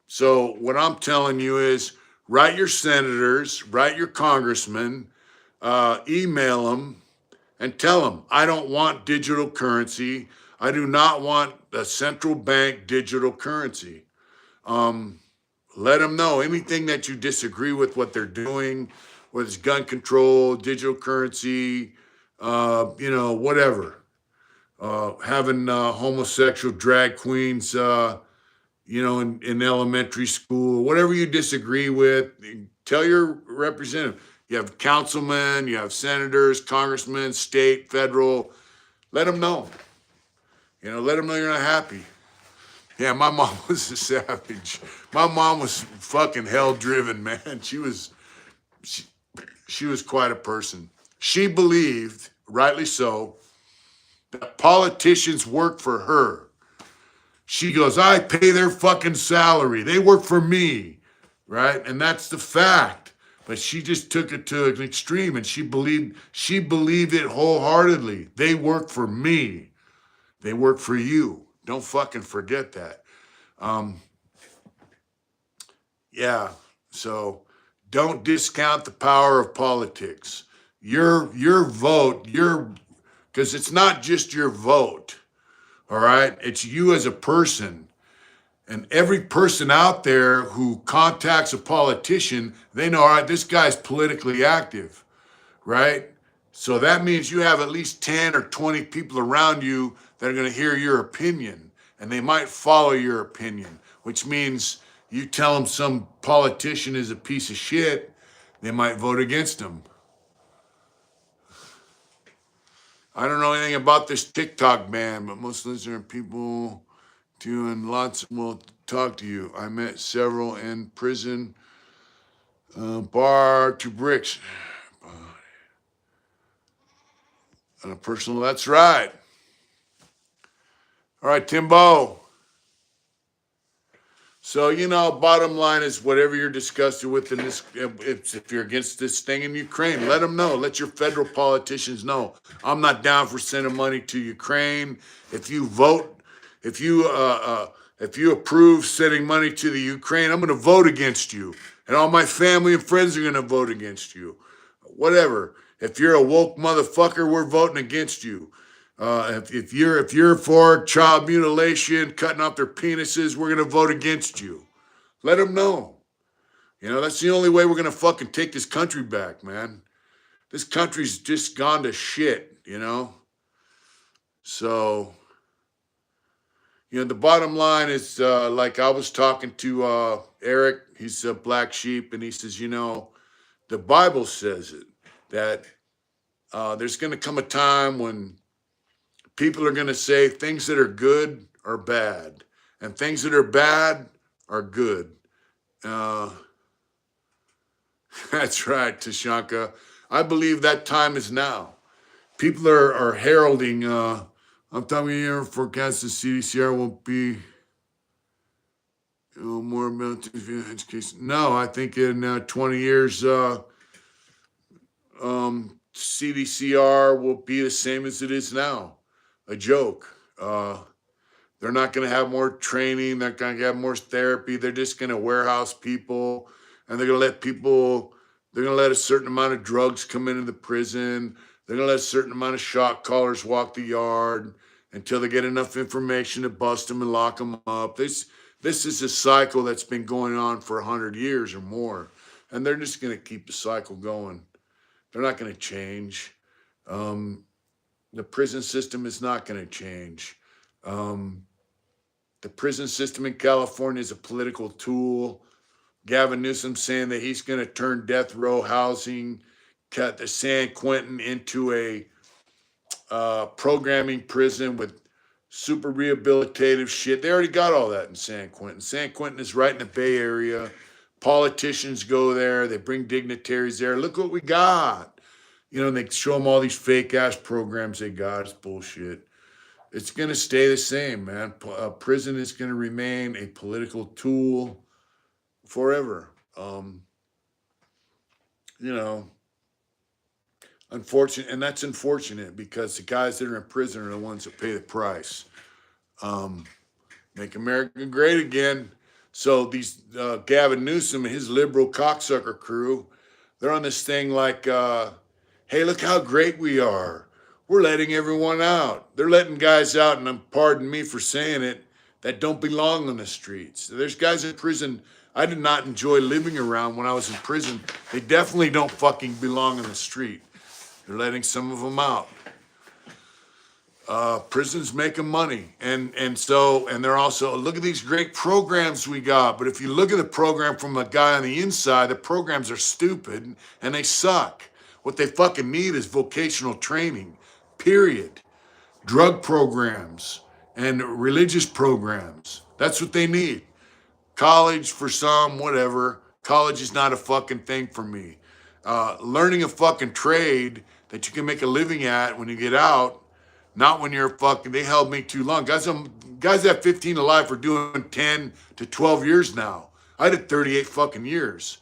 So what I'm telling you is write your senators, write your congressmen, email them and tell them, I don't want digital currency. I do not want a central bank digital currency. Let them know anything that you disagree with what they're doing, whether it's gun control, digital currency, you know, whatever. Having homosexual drag queens, you know, in elementary school, whatever you disagree with, tell your representative. You have councilmen, you have senators, congressmen, state, federal. Let them know. You know, let them know you're not happy. Yeah, my mom was a savage. My mom was fucking hell-driven, man. She was quite a person. She believed, rightly so, that politicians work for her. She goes, I pay their fucking salary. They work for me, right? And that's the fact. But she just took it to an extreme, and she believed it wholeheartedly. They work for me. They work for you. Don't fucking forget that. Yeah. So don't discount the power of politics. Your vote, because it's not just your vote. All right. It's you as a person. And every person out there who contacts a politician, they know, all right, this guy's politically active, right? So that means you have at least 10 or 20 people around you that are going to hear your opinion, and they might follow your opinion, which means you tell them some politician is a piece of shit, they might vote against him. I don't know anything about this TikTok ban, but most listener people doing lots will talk to you. I met several in prison. Bar to bricks. On a personal, that's right. All right, Timbo. So, you know, bottom line is whatever you're disgusted with in this, if you're against this thing in Ukraine, let them know. Let your federal politicians know. I'm not down for sending money to Ukraine. If you vote, if you approve sending money to the Ukraine, I'm going to vote against you. And all my family and friends are going to vote against you. Whatever. If you're a woke motherfucker, we're voting against you. If you're for child mutilation, cutting off their penises, we're gonna vote against you. Let them know. You know, that's the only way we're gonna fucking take this country back, man. This country's just gone to shit, you know? So, you know, the bottom line is, like I was talking to Eric, he's a black sheep, and he says, you know, the Bible says it, that there's gonna come a time when people are going to say things that are good are bad, and things that are bad are good. That's right, Tashanka. I believe that time is now. People are heralding. I'm talking here forecast the CDCR won't be more military education. No, I think in 20 years, CDCR will be the same as it is now. A joke. They're not going to have more training. They're going to have more therapy. They're just going to warehouse people, and they're going to let people. They're going to let a certain amount of drugs come into the prison. They're going to let a certain amount of shot callers walk the yard until they get enough information to bust them and lock them up. This is a cycle that's been going on for 100 years or more, and they're just going to keep the cycle going. They're not going to change. The prison system is not going to change. The prison system in California is a political tool. Gavin Newsom saying that he's going to turn death row housing, cut the San Quentin into a programming prison with super rehabilitative shit. They already got all that in San Quentin. San Quentin is right in the Bay Area. Politicians go there. They bring dignitaries there. Look what we got. You know, and they show them all these fake ass programs they got. It's bullshit. It's going to stay the same, man. Prison is going to remain a political tool forever. You know, unfortunate, and that's unfortunate because the guys that are in prison are the ones that pay the price. Make America great again. So these Gavin Newsom and his liberal cocksucker crew, they're on this thing like, hey, look how great we are. We're letting everyone out. They're letting guys out, and pardon me for saying it, that don't belong on the streets. There's guys in prison I did not enjoy living around when I was in prison. They definitely don't fucking belong on the street. They're letting some of them out. Prisons making money. And they're also, look at these great programs we got. But if you look at the program from a guy on the inside, the programs are stupid and they suck. What they fucking need is vocational training, period. Drug programs and religious programs. That's what they need. College for some, whatever. College is not a fucking thing for me. Learning a fucking trade that you can make a living at when you get out, not when you're fucking, they held me too long. Guys at 15 alive are doing 10 to 12 years now. I did 38 fucking years.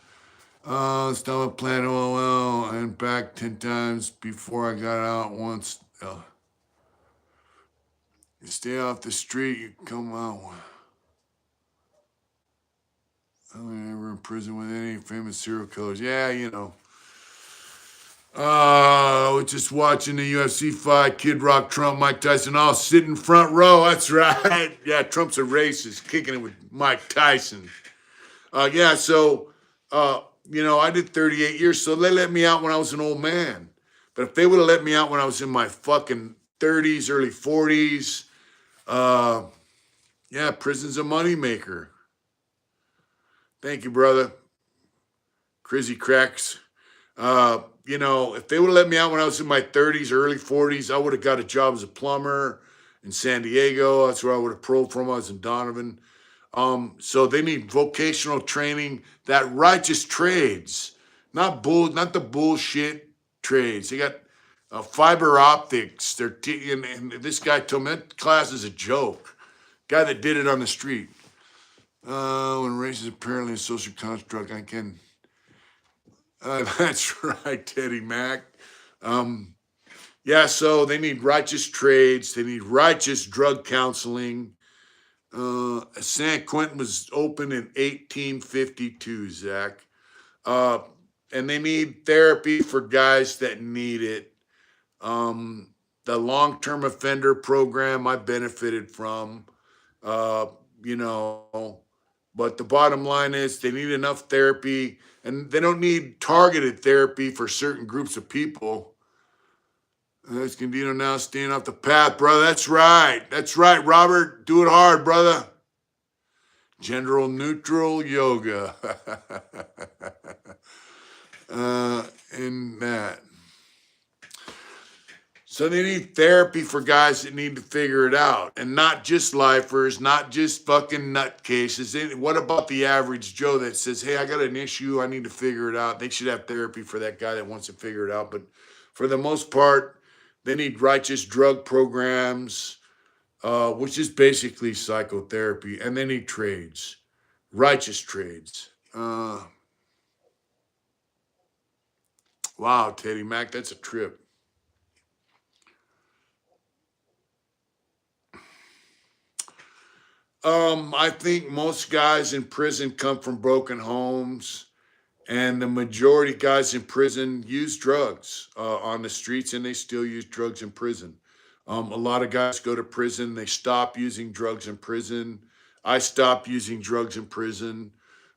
Stomach plant OL and back 10 times before I got out once. You stay off the street, you come out. I was never in prison with any famous serial killers. Yeah, you know. I was just watching the UFC fight, Kid Rock, Trump, Mike Tyson, all sitting front row. That's right. Yeah, Trump's a racist, kicking it with Mike Tyson. Yeah, so, you know, I did 38 years, so they let me out when I was an old man. But if they would have let me out when I was in my fucking 30s, early 40s, yeah, prison's a moneymaker. Thank you, brother. Crazy cracks. You know, if they would have let me out when I was in my 30s, early 40s, I would have got a job as a plumber in San Diego. That's where I would have paroled from. I was in Donovan. So they need vocational training, that righteous trades, not the bullshit trades. They got fiber optics. And this guy told me that class is a joke. Guy that did it on the street. When race is apparently a social construct, I can. That's right, Teddy Mack. Yeah, so they need righteous trades. They need righteous drug counseling. San Quentin was opened in 1852, Zach. And they need therapy for guys that need it. The long-term offender program I benefited from, you know. But the bottom line is they need enough therapy, and they don't need targeted therapy for certain groups of people. Escondido now staying off the path, brother. That's right. That's right, Robert. Do it hard, brother. Gender neutral yoga. In that. So they need therapy for guys that need to figure it out, and not just lifers, not just fucking nutcases. What about the average Joe that says, "Hey, I got an issue, I need to figure it out"? They should have therapy for that guy that wants to figure it out. But for the most part, they need righteous drug programs, which is basically psychotherapy, and they need trades, righteous trades. Wow, Teddy Mac, that's a trip. I think most guys in prison come from broken homes, and the majority of guys in prison use drugs on the streets, and they still use drugs in prison. A lot of guys go to prison, they stop using drugs in prison. I stopped using drugs in prison.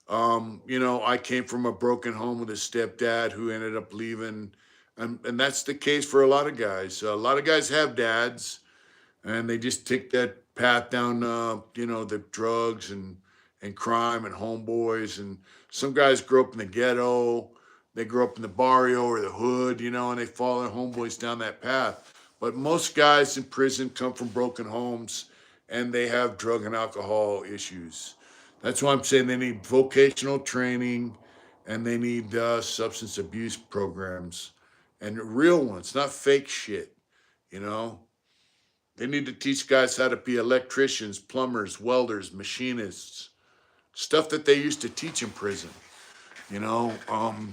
I came from a broken home with a stepdad who ended up leaving, and that's the case for a lot of guys. A lot of guys have dads, and they just take that path down, the drugs and crime and homeboys. And some guys grow up in the ghetto, they grow up in the barrio or the hood, and they follow their homeboys down that path. But most guys in prison come from broken homes, and they have drug and alcohol issues. That's why I'm saying they need vocational training, and they need substance abuse programs, and real ones, not fake shit, you know. They need to teach guys how to be electricians, plumbers, welders, machinists, stuff that they used to teach in prison. I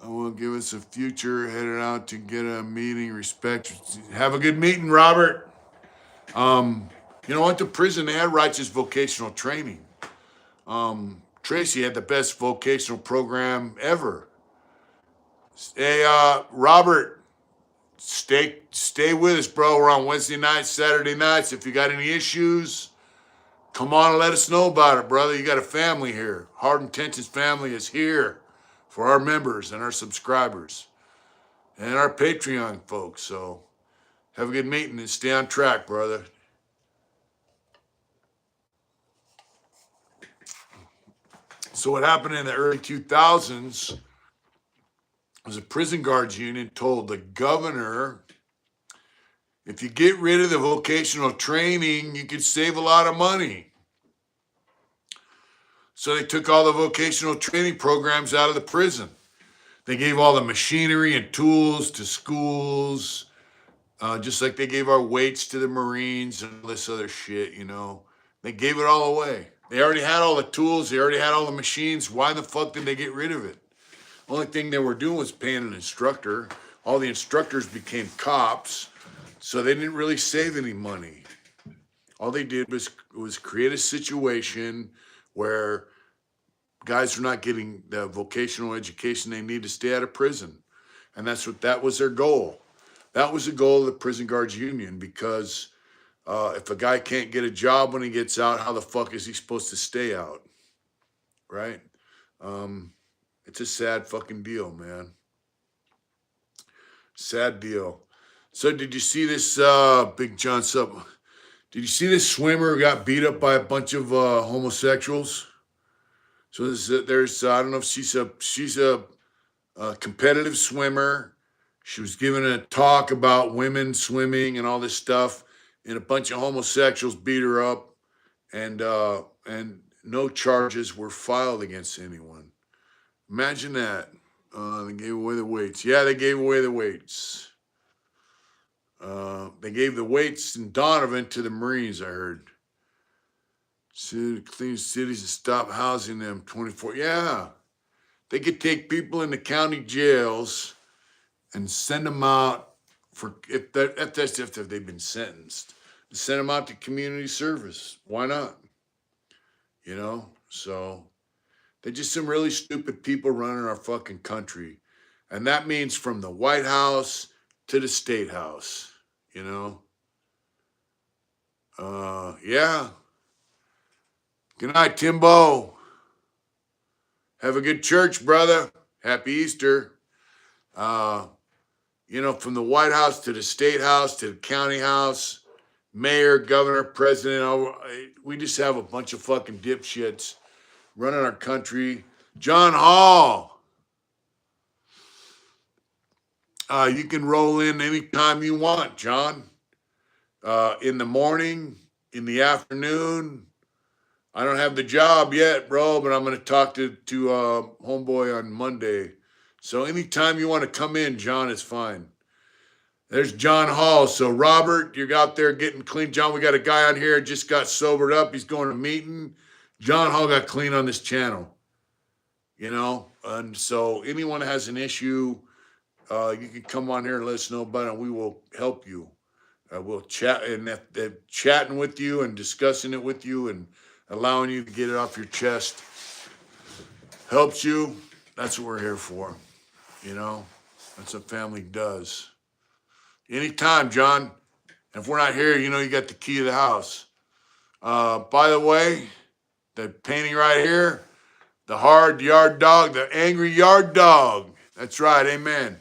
will give us a future, headed out to get a meeting, respect. Have a good meeting, Robert. I went to prison, they had righteous vocational training. Tracy had the best vocational program ever. Hey, Robert, stay with us, bro. We're on Wednesday nights, Saturday nights. If you got any issues, come on and let us know about it, brother. You got a family here. Hard Intentions family is here for our members and our subscribers and our Patreon folks. So have a good meeting and stay on track, brother. So what happened in the early 2000s was a prison guards union told the governor, if you get rid of the vocational training, you could save a lot of money. So they took all the vocational training programs out of the prison. They gave all the machinery and tools to schools, just like they gave our weights to the Marines and all this other shit, They gave it all away. They already had all the tools. They already had all the machines. Why the fuck did they get rid of it? Only thing they were doing was paying an instructor. All the instructors became cops, so they didn't really save any money. All they did was create a situation where guys were not getting the vocational education they need to stay out of prison. And that was their goal. That was the goal of the Prison Guards Union, because if a guy can't get a job when he gets out, how the fuck is he supposed to stay out? Right? It's a sad fucking deal, man. Sad deal. So did you see this, Big John Sup? Did you see this swimmer who got beat up by a bunch of homosexuals? So there's I don't know if she's a competitive swimmer. She was giving a talk about women swimming and all this stuff, and a bunch of homosexuals beat her up, and no charges were filed against anyone. Imagine that. They gave away the weights. Yeah, they gave away the weights. They gave the weights in Donovan to the Marines, I heard. Clean cities and stop housing them 24. Yeah. They could take people in the county jails and send them out if they've been sentenced. Send them out to community service. Why not? So they're just some really stupid people running our fucking country. And that means from the White House to the State House, Yeah. Good night, Timbo. Have a good church, brother. Happy Easter. From the White House to the State House to the County House, mayor, governor, president, we just have a bunch of fucking dipshits running our country. John Hall. You can roll in anytime you want, John. In the morning, in the afternoon. I don't have the job yet, bro, but I'm going to talk to homeboy on Monday. So anytime you want to come in, John, is fine. There's John Hall. So Robert, you're out there getting clean. John, we got a guy on here just got sobered up. He's going to a meeting. John Hall got clean on this channel. You know, and so anyone that has an issue, you can come on here and let us know about it, and we will help you. We'll chat, and chatting with you and discussing it with you and allowing you to get it off your chest helps you. That's what we're here for. You know, that's what family does. Anytime, John. If we're not here, you know you got the key to the house. By the way, the painting right here, the hard yard dog, the angry yard dog. That's right, amen.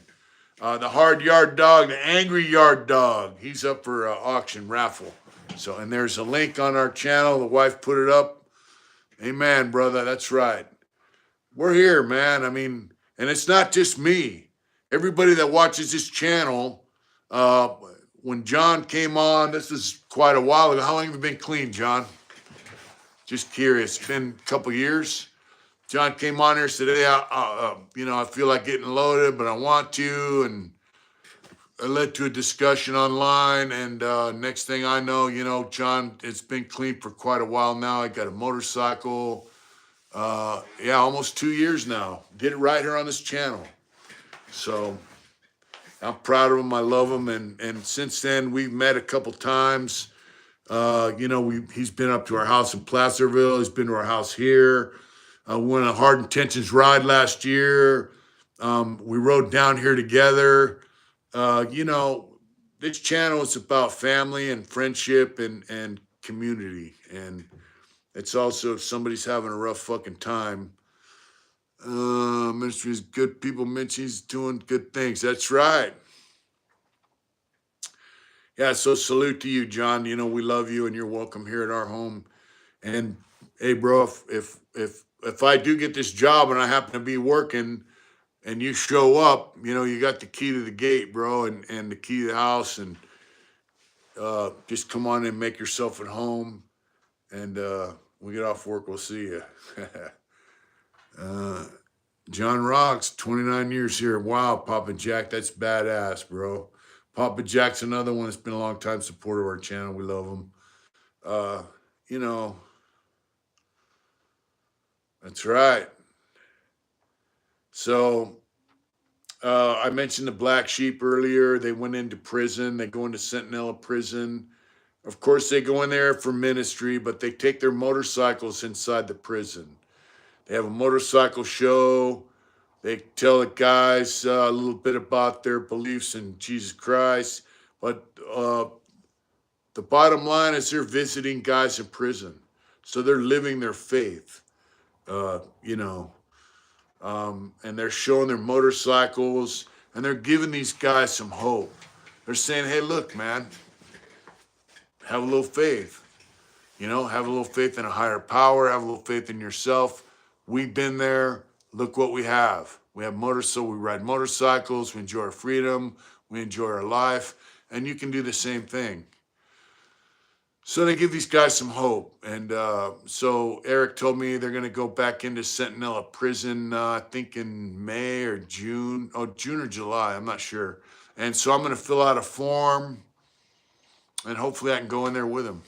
The hard yard dog, the angry yard dog. He's up for auction raffle. So, and there's a link on our channel. The wife put it up. Amen, brother. That's right. We're here, man. I mean, and it's not just me. Everybody that watches this channel, when John came on, this was quite a while ago. How long have you been clean, John? Just curious. It's been a couple years. John came on here, said, hey, I feel like getting loaded, but I want to. And it led to a discussion online. And next thing I know, John, it's been clean for quite a while now. I got a motorcycle. Almost 2 years now. Did it right here on this channel. So I'm proud of him. I love him. And since then, we've met a couple times. He's been up to our house in Placerville. He's been to our house here. We went on a Hard Intentions ride last year. We rode down here together. This channel is about family and friendship and community. And it's also if somebody's having a rough fucking time. Ministry is good people. Minchie's doing good things. That's right. Yeah, so salute to you, John. We love you and you're welcome here at our home. And hey, bro, if I do get this job and I happen to be working and you show up, you got the key to the gate, bro, and the key to the house, and just come on and make yourself at home. And we get off work, we'll see you. John Rocks, 29 years here. Wow, Papa Jack, that's badass, bro. Papa Jack's another one that's been a long time supporter of our channel. We love him. That's right. So I mentioned the Black Sheep earlier. They went into prison. They go into Sentinella prison. Of course, they go in there for ministry, but they take their motorcycles inside the prison. They have a motorcycle show. They tell the guys a little bit about their beliefs in Jesus Christ. But the bottom line is they're visiting guys in prison. So they're living their faith, and they're showing their motorcycles, and they're giving these guys some hope. They're saying, hey, look, man, have a little faith. Have a little faith in a higher power, have a little faith in yourself. We've been there. Look what we have. We have we ride motorcycles, we enjoy our freedom, we enjoy our life, and you can do the same thing. So they give these guys some hope. And so Eric told me they're going to go back into Sentinella prison, I think in May or June. Oh, June or July, I'm not sure. And so I'm going to fill out a form, and hopefully I can go in there with them.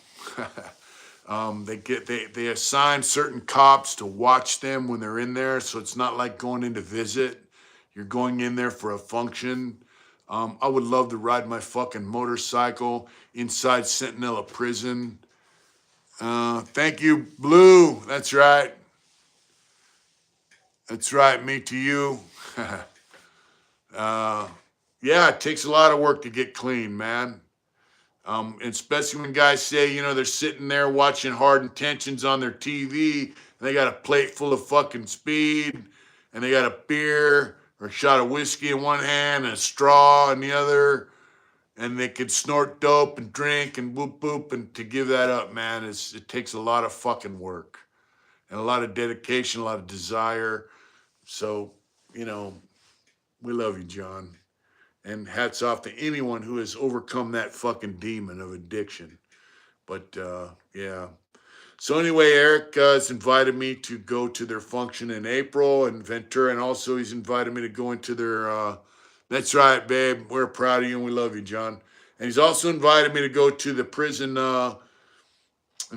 They assign certain cops to watch them when they're in there, so it's not like going in to visit. You're going in there for a function. I would love to ride my fucking motorcycle inside Sentinella prison. Thank you, Blue. That's right. That's right, me to you. Yeah, it takes a lot of work to get clean, man. Especially when guys say, they're sitting there watching Hard Intentions on their TV, and they got a plate full of fucking speed, and they got a beer or a shot of whiskey in one hand and a straw in the other, and they could snort dope and drink and whoop whoop, and to give that up, man, it takes a lot of fucking work and a lot of dedication, a lot of desire. So, we love you, John. And hats off to anyone who has overcome that fucking demon of addiction. But yeah. So anyway, Eric has invited me to go to their function in April in Ventura, and also he's invited me to go into their. That's right, babe. We're proud of you and we love you, John. And he's also invited me to go to the prison in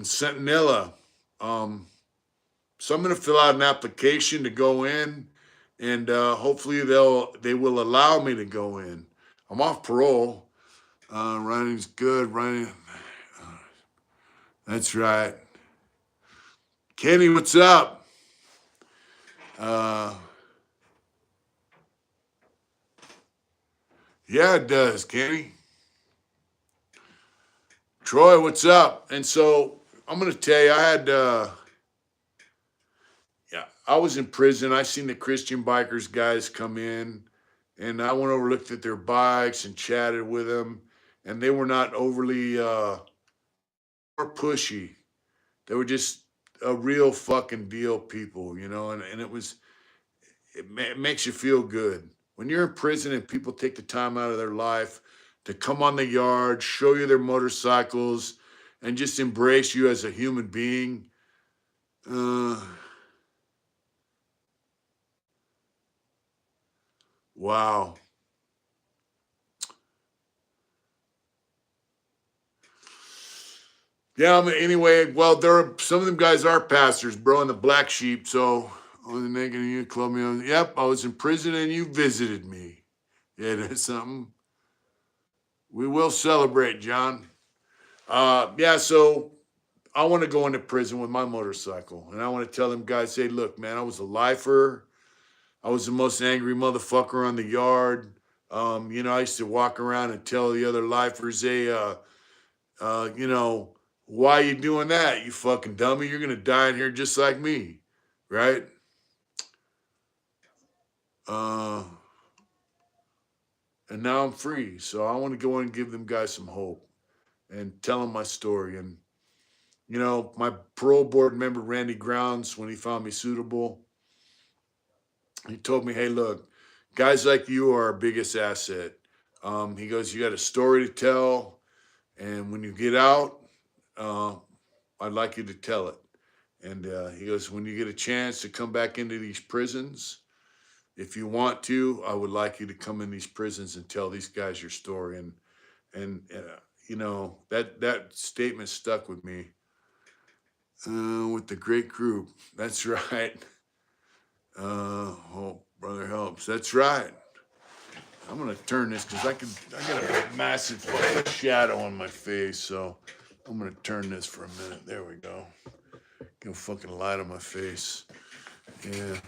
Centinela. So I'm going to fill out an application to go in, and hopefully they will allow me to go in. I'm off parole. Running's good. Running. That's right. Kenny, what's up? Yeah, it does, Kenny. Troy, what's up? And so I'm gonna tell you, yeah, I was in prison. I seen the Christian bikers guys come in, and I went over, looked at their bikes, and chatted with them, and they were not overly or pushy. They were just a real fucking deal people, you know, and it makes you feel good. When you're in prison and people take the time out of their life to come on the yard, show you their motorcycles, and just embrace you as a human being. Wow. Yeah, I mean, anyway, well, some of them guys are pastors, bro, and the black sheep. So, I was naked you club me on. Yep, I was in prison and you visited me. Yeah, that's something. We will celebrate, John. Yeah, so I want to go into prison with my motorcycle, and I want to tell them guys, hey, look, man, I was a lifer. I was the most angry motherfucker on the yard. You know, I used to walk around and tell the other lifers, hey, you know, why you doing that, you fucking dummy? You're gonna die in here just like me, right? Uh, and now I'm free, so I want to go in and give them guys some hope and tell them my story. And you know, my parole board member Randy Grounds, when he found me suitable, he told me, "Hey, look, guys like you are our biggest asset." He goes, "You got a story to tell, and when you get out, uh, I'd like you to tell it." And he goes, "When you get a chance to come back into these prisons, if you want to, I would like you to come in these prisons and tell these guys your story." And you know, that statement stuck with me. With the great group, that's right. Hope brother helps. That's right. I'm gonna turn this because I got a massive fucking shadow on my face, so I'm gonna turn this for a minute. There we go. Get a fucking light on my face. Yeah.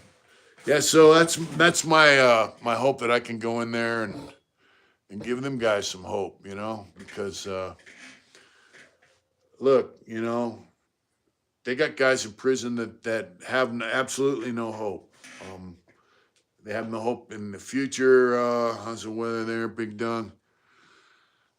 Yeah, so that's my hope that I can go in there and give them guys some hope, you know, because look, you know, they got guys in prison that have absolutely no hope. Um, they have no hope in the future. How's the weather there, Big Don?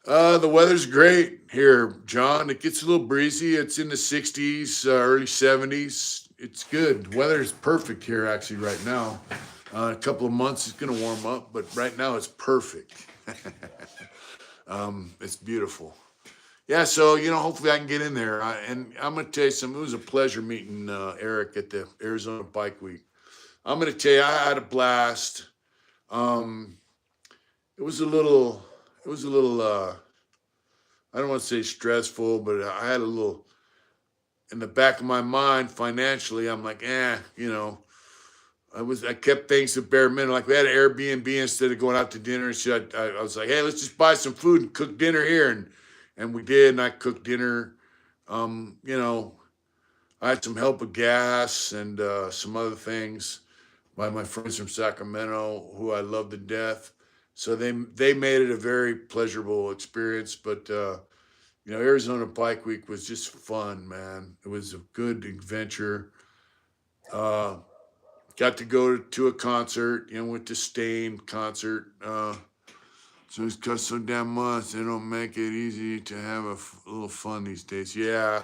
The weather's great here, John. It gets a little breezy. It's in the 60s, early 70s. It's good. Weather is perfect here, actually, right now. A couple of months, it's going to warm up, but right now it's perfect. It's beautiful. Yeah, so, you know, hopefully I can get in there. And I'm going to tell you something. It was a pleasure meeting Eric at the Arizona Bike Week. I'm going to tell you, I had a blast. Um, it was a little, I don't want to say stressful, but I had a little in the back of my mind financially. I'm like, you know, I kept things to bare minimum. Like we had an Airbnb instead of going out to dinner and shit. I was like, hey, let's just buy some food and cook dinner here, and we did. And I cooked dinner. You know, I had some help with gas and some other things by my friends from Sacramento who I love to death. So they made it a very pleasurable experience. But you know, Arizona Bike Week was just fun, man. It was a good adventure. Uh, Got to go to a concert. You know, went to Stain concert. So it's cost so damn much. They don't make it easy to have a little fun these days. Yeah.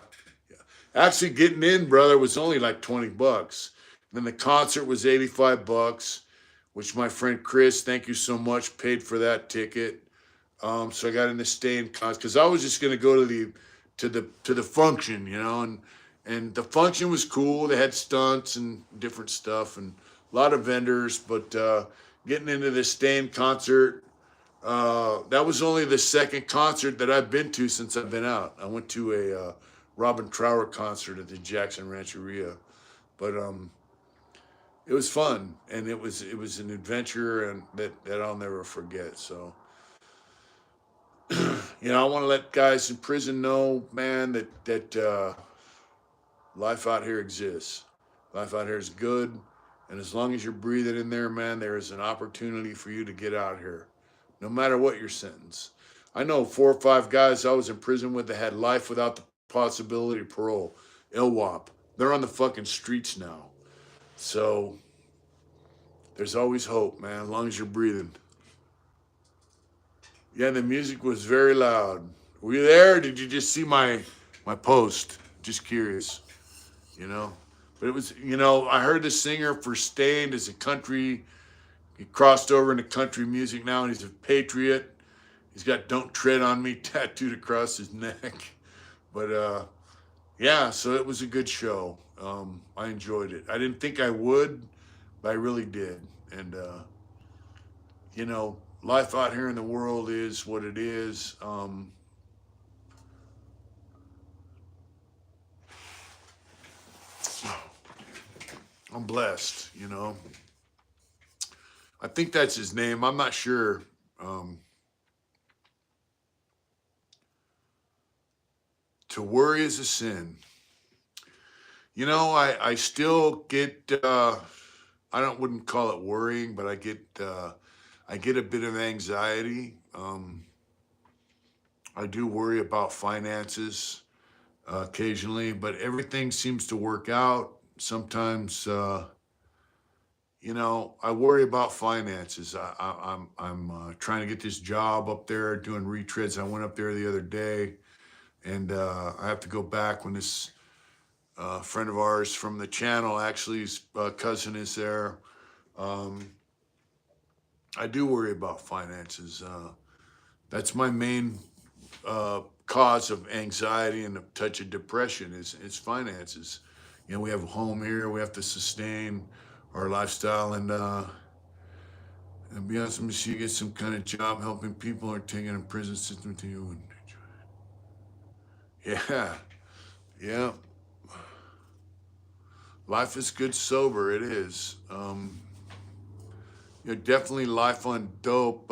Actually, getting in, brother, was only like $20. Then the concert was $85. which my friend Chris, thank you so much, paid for that ticket. So I got into staying concert because I was just gonna go to the function, and the function was cool. They had stunts and different stuff and a lot of vendors, but getting into this staying concert, that was only the second concert that I've been to since I've been out. I went to a Robin Trower concert at the Jackson Rancheria, but it was fun and it was an adventure and that I'll never forget. So I want to let guys in prison know, man, that life out here exists. Life out here is good, and as long as you're breathing in there, man, there is an opportunity for you to get out here, no matter what your sentence. I know 4 or 5 guys I was in prison with that had life without the possibility of parole. LWOP. They're on the fucking streets now. So there's always hope, man, as long as you're breathing. Yeah, the music was very loud. Were you there? Or did you just see my post? Just curious, you know. But it was, I heard the singer for Stained is a country. He crossed over into country music now, and he's a patriot. He's got "Don't Tread on Me" tattooed across his neck. But yeah, so it was a good show. I enjoyed it. I didn't think I would, but I really did. And life out here in the world is what it is. I'm blessed. I think that's his name. I'm not sure. To worry is a sin. I still get. Wouldn't call it worrying, but I get a bit of anxiety. I do worry about finances occasionally, but everything seems to work out. Sometimes, I worry about finances. I'm trying to get this job up there doing retreads. I went up there the other day, and I have to go back when this friend of ours from the channel, actually, his cousin is there. Um, I do worry about finances. That's my main cause of anxiety and a touch of depression is finances. We have a home here. We have to sustain our lifestyle and be honest with you, get some kind of job helping people or taking a prison system to you. Yeah, yeah. Life is good sober. It is. Definitely life on dope.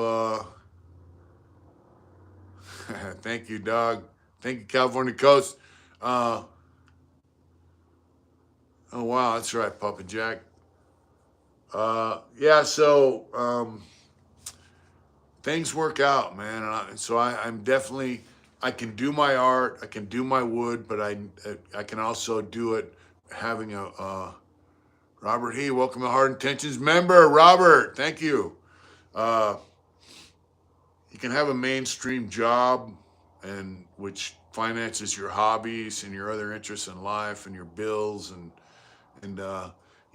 Thank you, dog. Thank you, California Coast. Uh, oh wow, that's right, Papa Jack. Yeah, so things work out, man. I'm definitely I can do my art, I can do my wood, but I can also do it having a Robert He, welcome to Hard Intentions member. Robert, thank you. Uh, you can have a mainstream job, and which finances your hobbies and your other interests in life and your bills and I'm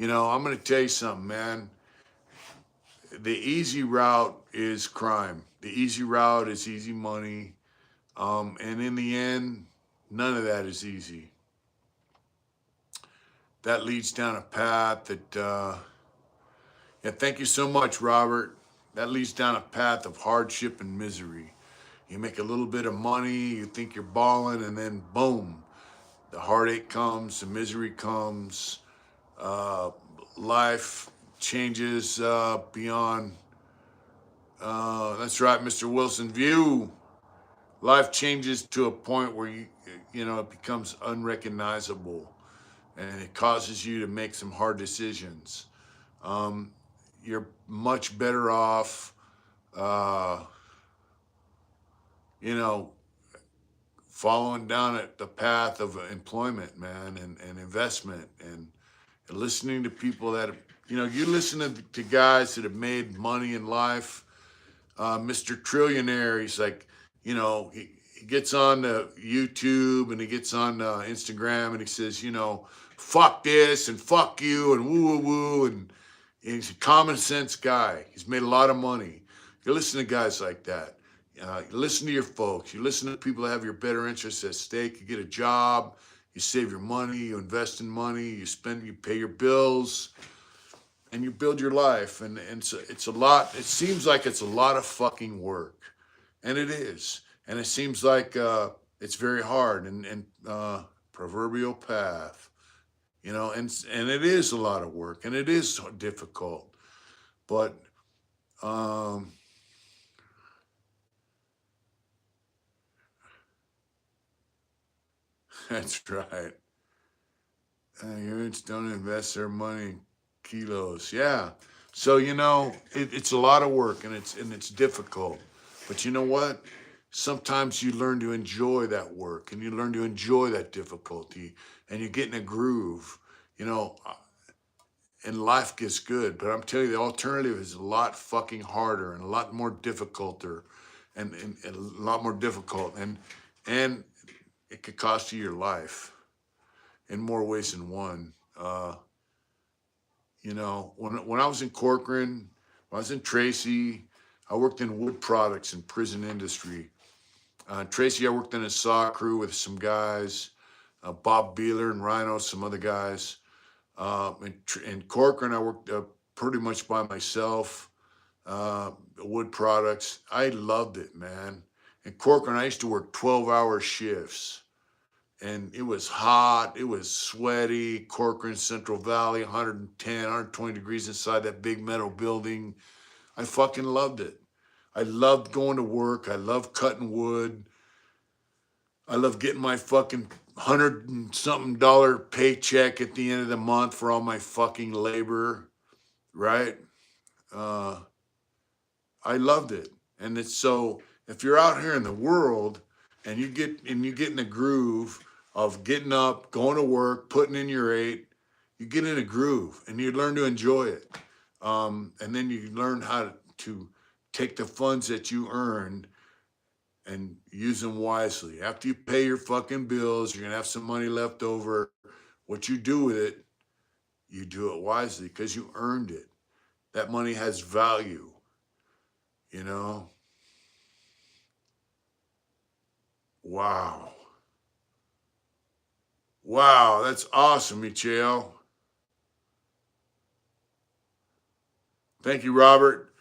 gonna tell you something, man. The easy route is crime. The easy route is easy money, and in the end, none of that is easy. That leads down a path that yeah, thank you so much, Robert. That leads down a path of hardship and misery. You make a little bit of money, you think you're balling, and then boom, the heartache comes, the misery comes, uh, life changes beyond. That's right, Mr. Wilson. View. Life changes to a point where it becomes unrecognizable, and it causes you to make some hard decisions. Um, you're much better off, uh, you know, following down the path of employment, man, and investment and listening to people that, you listen to guys that have made money in life. Mr. Trillionaire, he's like, he gets on YouTube and he gets on Instagram and he says, fuck this and fuck you and woo woo woo. And He's a common sense guy. He's made a lot of money. You listen to guys like that. You listen to your folks. You listen to people that have your better interests at stake. You get a job. You save your money. You invest in money. You spend. You pay your bills, and you build your life. And it's a lot. It seems like it's a lot of fucking work, and it is. And it seems like it's very hard and proverbial path. And it is a lot of work, and it is difficult. But um, that's right. Units don't invest their money in kilos. Yeah. So it's a lot of work, and it's difficult. But you know what? Sometimes you learn to enjoy that work, and you learn to enjoy that difficulty, and you get in a groove. You know, and life gets good. But I'm telling you, the alternative is a lot fucking harder and a lot more difficult, and a lot more difficult, and it could cost you your life in more ways than one. When I was in Corcoran, when I was in Tracy, I worked in wood products and prison industry. Tracy, I worked in a saw crew with some guys, Bob Beeler and Rhino, some other guys. In Corcoran, I worked pretty much by myself. Wood products, I loved it, man. In Corcoran, I used to work 12-hour shifts. And it was hot, it was sweaty. Corcoran, Central Valley, 110, 120 degrees inside that big metal building. I fucking loved it. I loved going to work. I loved cutting wood. I loved getting my fucking hundred and something dollar paycheck at the end of the month for all my fucking labor, right? Uh, I loved it. And it's so if you're out here in the world and you get in the groove of getting up, going to work, putting in your eight, you get in a groove and you learn to enjoy it. And then you learn how to take the funds that you earned and use them wisely. After you pay your fucking bills, you're gonna have some money left over. What you do with it, you do it wisely because you earned it. That money has value, you know? Wow. Wow, that's awesome, Michelle. Thank you, Robert.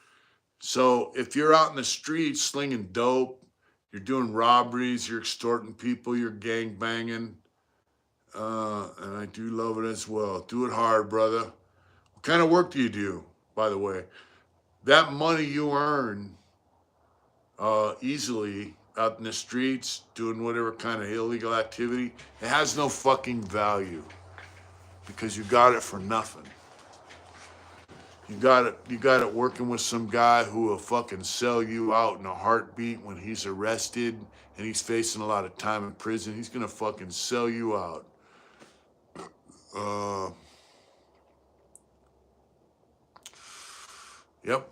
So if you're out in the streets slinging dope, you're doing robberies, you're extorting people, you're gang banging, and I do love it as well. Do it hard, brother. What kind of work do you do, by the way? That money you earn easily out in the streets, doing whatever kind of illegal activity, it has no fucking value because you got it for nothing. You got it working with some guy who will fucking sell you out in a heartbeat when he's arrested and he's facing a lot of time in prison. He's gonna fucking sell you out. Uh, yep.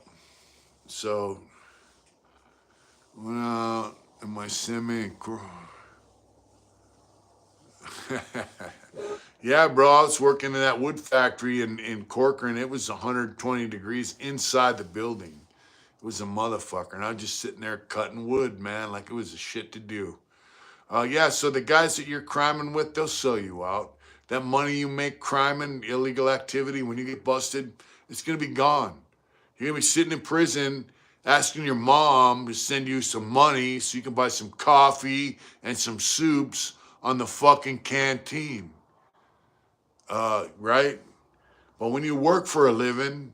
So when in my semi, yeah, bro, I was working in that wood factory in Corcoran. It was 120 degrees inside the building. It was a motherfucker, and I was just sitting there cutting wood, man, like it was a shit to do. Yeah, so the guys that you're criming with, they'll sell you out. That money you make criming, illegal activity, when you get busted, it's gonna be gone. You're gonna be sitting in prison asking your mom to send you some money so you can buy some coffee and some soups on the fucking canteen. Right? But when you work for a living,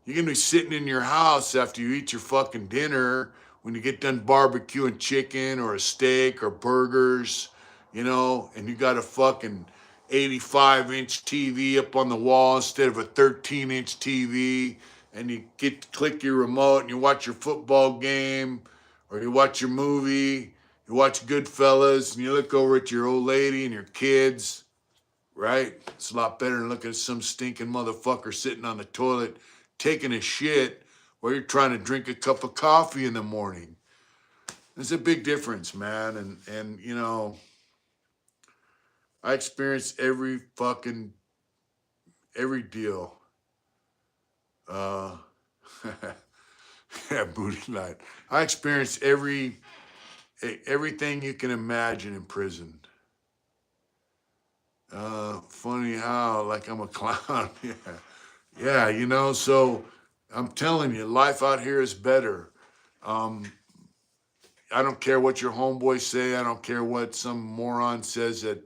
you're gonna be sitting in your house after you eat your fucking dinner when you get done barbecuing chicken or a steak or burgers, and you got a fucking 85-inch TV up on the wall instead of a 13-inch TV, and you get to click your remote and you watch your football game or you watch your movie, you watch Goodfellas, and you look over at your old lady and your kids, right? It's a lot better than looking at some stinking motherfucker sitting on the toilet taking a shit while you're trying to drink a cup of coffee in the morning. There's a big difference, man. And I experienced every deal. Uh, yeah, booty night. I experienced everything you can imagine in prison. Funny how, like I'm a clown. Yeah. Yeah, so I'm telling you, life out here is better. Um, I don't care what your homeboys say. I don't care what some moron says that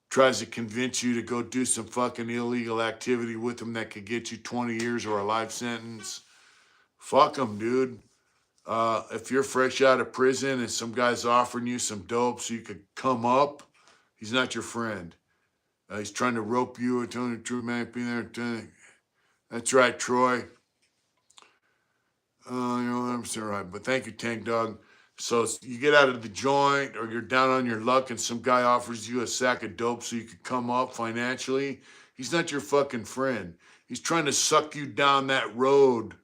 tries to convince you to go do some fucking illegal activity with them that could get you 20 years or a life sentence. Fuck them, dude. If you're fresh out of prison and some guy's offering you some dope so you could come up, he's not your friend. He's trying to rope you and telling the truth, man. Be there. That's right, Troy. I'm still right. But thank you, Tank Dog. So you get out of the joint or you're down on your luck and some guy offers you a sack of dope so you could come up financially. He's not your fucking friend. He's trying to suck you down that road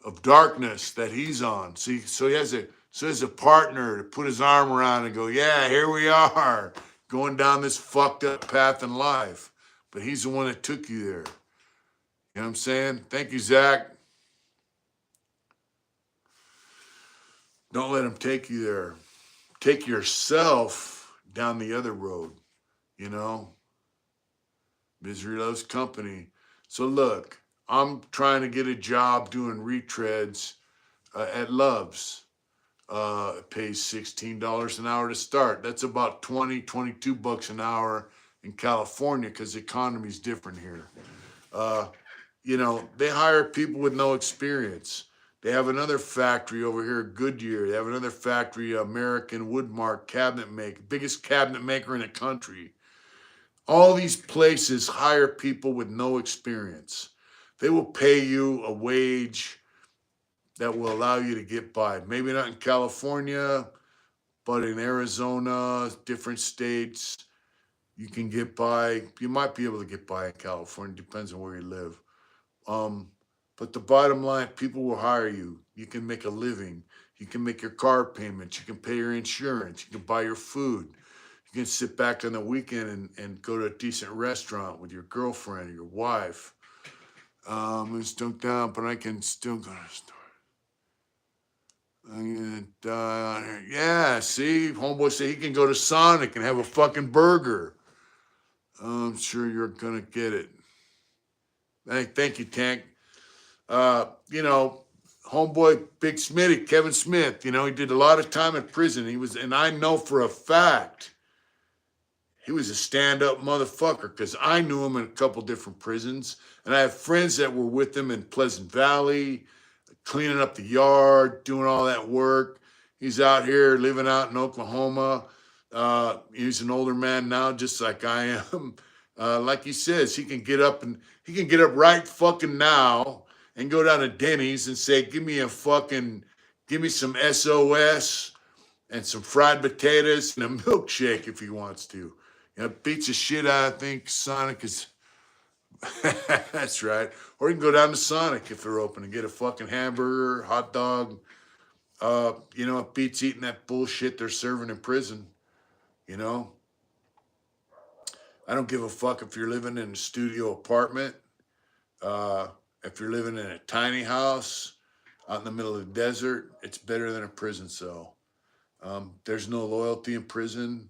of darkness that he's on. See, so he has a partner to put his arm around and go, yeah, here we are, going down this fucked up path in life. But he's the one that took you there. You know what I'm saying? Thank you, Zach. Don't let him take you there. Take yourself down the other road, you know? Misery loves company. So look, I'm trying to get a job doing retreads at Love's. It pays $16 an hour to start. That's about 22 bucks an hour in California because the economy's different here. They hire people with no experience. They have another factory over here, Goodyear. They have another factory, American Woodmark cabinet maker, biggest cabinet maker in the country. All these places hire people with no experience. They will pay you a wage that will allow you to get by. Maybe not in California, but in Arizona, different states, you can get by. You might be able to get by in California, depends on where you live. But the bottom line, people will hire you. You can make a living. You can make your car payments. You can pay your insurance. You can buy your food. You can sit back on the weekend and go to a decent restaurant with your girlfriend or your wife. I'm stuck down, but I can still go to the store. I'm gonna die on here. Yeah, see, homeboy said he can go to Sonic and have a fucking burger. I'm sure you're gonna get it. Thank you, Tank. Homeboy Big Smitty, Kevin Smith, he did a lot of time in prison. And I know for a fact he was a stand-up motherfucker because I knew him in a couple different prisons. And I have friends that were with him in Pleasant Valley, cleaning up the yard, doing all that work. He's out here living out in Oklahoma. He's an older man now, just like I am. Like he says, he can get up right fucking now and go down to Denny's and say, give me some SOS and some fried potatoes and a milkshake if he wants to. Beats the shit out, I think Sonic is. That's right. Or you can go down to Sonic if they're open and get a fucking hamburger, hot dog. It beats eating that bullshit they're serving in prison. I don't give a fuck if you're living in a studio apartment, if you're living in a tiny house out in the middle of the desert. It's better than a prison cell. There's no loyalty in prison.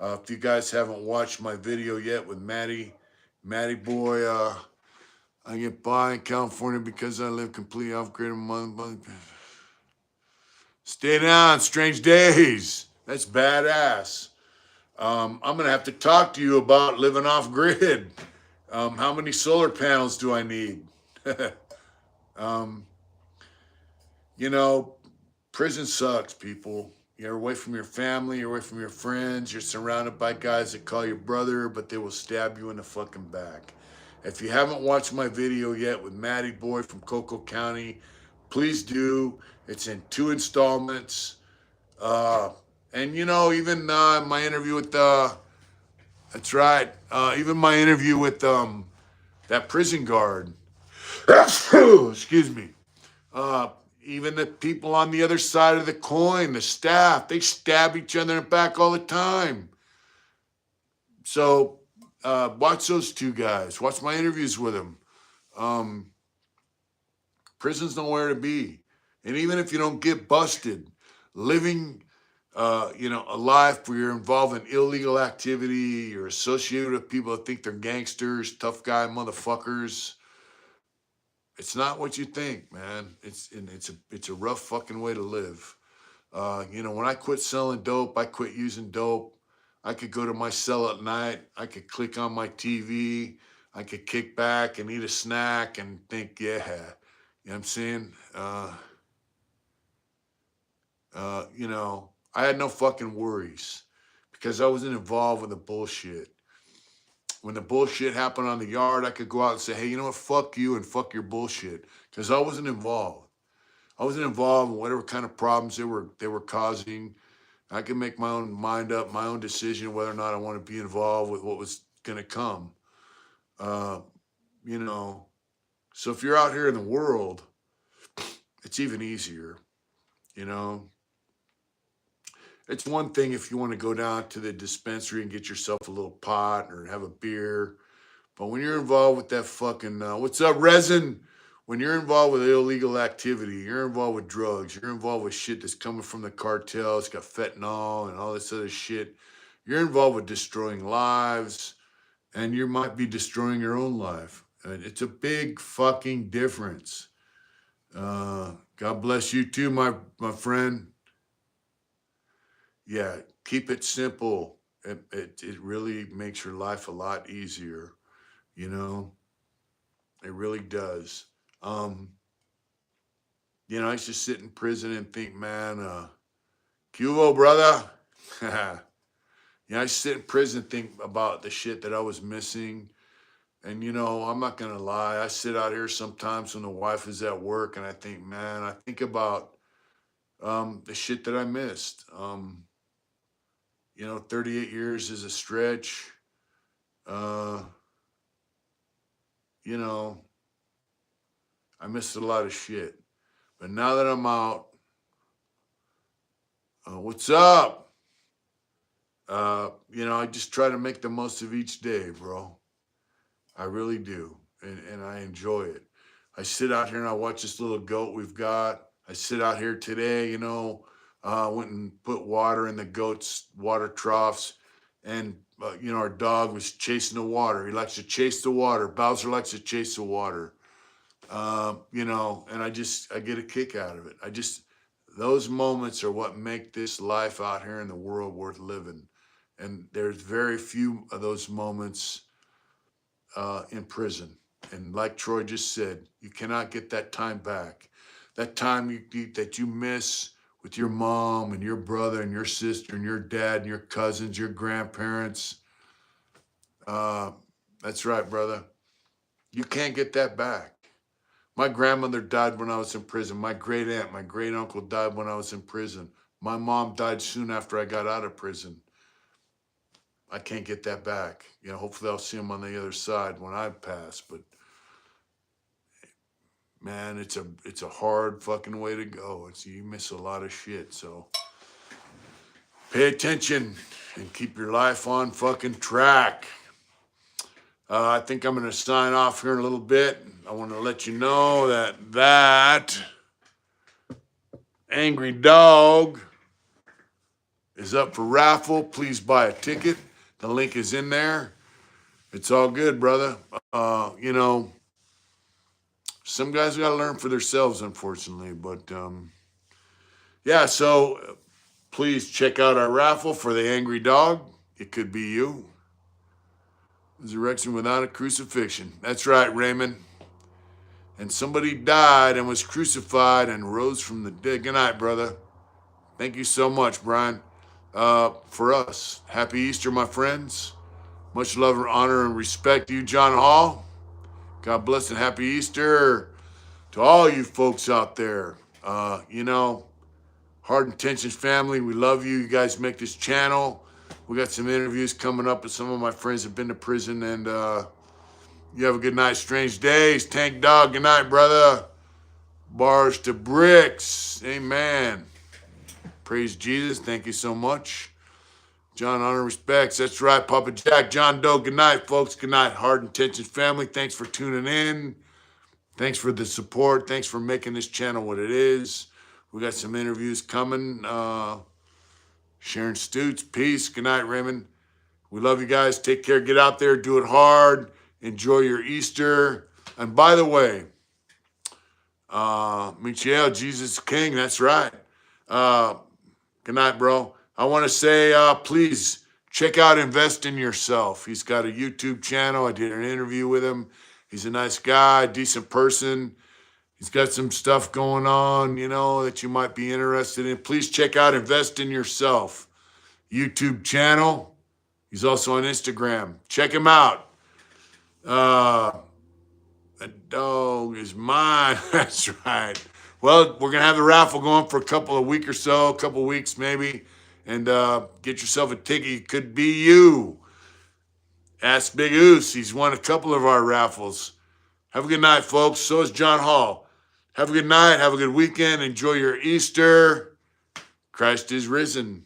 If you guys haven't watched my video yet with Matty Boy, I get by in California because I live completely off-grid. Stay down, Strange Days. That's badass. I'm going to have to talk to you about living off-grid. How many solar panels do I need? Prison sucks, people. You're away from your family, you're away from your friends, you're surrounded by guys that call you brother, but they will stab you in the fucking back. If you haven't watched my video yet with Matty Boy from Coco County, please do. It's in 2 installments. And even my interview with that's right. Even my interview with that prison guard. Excuse me. Even the people on the other side of the coin, the staff, they stab each other in the back all the time. So watch those 2 guys. Watch my interviews with them. Prison's nowhere to be. And even if you don't get busted, living a life where you're involved in illegal activity, you're associated with people that think they're gangsters, tough guy motherfuckers. It's not what you think, man. It's a rough fucking way to live. When I quit selling dope, I quit using dope. I could go to my cell at night. I could click on my TV. I could kick back and eat a snack and think, yeah, you know what I'm saying? I had no fucking worries because I wasn't involved with the bullshit. When the bullshit happened on the yard, I could go out and say, hey, you know what? Fuck you and fuck your bullshit, because I wasn't involved. I wasn't involved in whatever kind of problems they were causing. I could make my own mind up, my own decision whether or not I want to be involved with what was going to come. So if you're out here in the world, it's even easier. It's one thing if you want to go down to the dispensary and get yourself a little pot or have a beer. But when you're involved with that fucking, what's up, resin? When you're involved with illegal activity, you're involved with drugs, you're involved with shit that's coming from the cartel, it's got fentanyl and all this other shit. You're involved with destroying lives, and you might be destroying your own life. And it's a big fucking difference. God bless you too, my friend. Yeah, keep it simple. It really makes your life a lot easier. It really does. I used to sit in prison and think, man, Cubo, brother. I used to sit in prison and think about the shit that I was missing. And, I'm not going to lie. I sit out here sometimes when the wife is at work and I think, man, I think about the shit that I missed. 38 years is a stretch. I missed a lot of shit. But now that I'm out, what's up? I just try to make the most of each day, bro. I really do. And I enjoy it. I sit out here and I watch this little goat we've got. I sit out here today, went and put water in the goat's water troughs. And, our dog was chasing the water. He likes to chase the water. Bowser likes to chase the water. And I get a kick out of it. Those moments are what make this life out here in the world worth living. And there's very few of those moments in prison. And like Troy just said, you cannot get that time back. That time that you miss with your mom and your brother and your sister and your dad and your cousins, your grandparents. That's right, brother. You can't get that back. My grandmother died when I was in prison. My great aunt, my great uncle died when I was in prison. My mom died soon after I got out of prison. I can't get that back. Hopefully I'll see them on the other side when I pass. But man, it's a hard fucking way to go. You miss a lot of shit. So pay attention and keep your life on fucking track. I think I'm going to sign off here in a little bit. I want to let you know that Angry Dog is up for raffle. Please buy a ticket. The link is in there. It's all good, brother. Some guys got to learn for themselves, unfortunately. But, so please check out our raffle for the Angry Dog. It could be you. Resurrection without a crucifixion. That's right, Raymond. And somebody died and was crucified and rose from the dead. Good night, brother. Thank you so much, Brian. For us, happy Easter, my friends. Much love, honor, and respect to you, John Hall. God bless and happy Easter to all you folks out there. Hard Intentions family, we love you. You guys make this channel. We got some interviews coming up with some of my friends have been to prison, and you have a good night. Strange days. Tank Dog, good night, brother. Bars to bricks. Amen. Praise Jesus. Thank you so much. John, honor, respects. That's right, Papa Jack. John Doe, good night, folks. Good night, Hard Intentions family. Thanks for tuning in. Thanks for the support. Thanks for making this channel what it is. We got some interviews coming. Sharon Stutes, peace. Good night, Raymond. We love you guys. Take care. Get out there. Do it hard. Enjoy your Easter. And by the way, Michelle, Jesus King. That's right. Good night, bro. I want to say, please check out Invest in Yourself. He's got a YouTube channel. I did an interview with him. He's a nice guy, decent person. He's got some stuff going on, you know, that you might be interested in. Please check out Invest in Yourself YouTube channel. He's also on Instagram. Check him out. That dog is mine. That's right. Well, we're going to have the raffle going for a couple of weeks maybe. And get yourself a ticket. It could be you. Ask Big Oos. He's won a couple of our raffles. Have a good night, folks. So is John Hall. Have a good night. Have a good weekend. Enjoy your Easter. Christ is risen.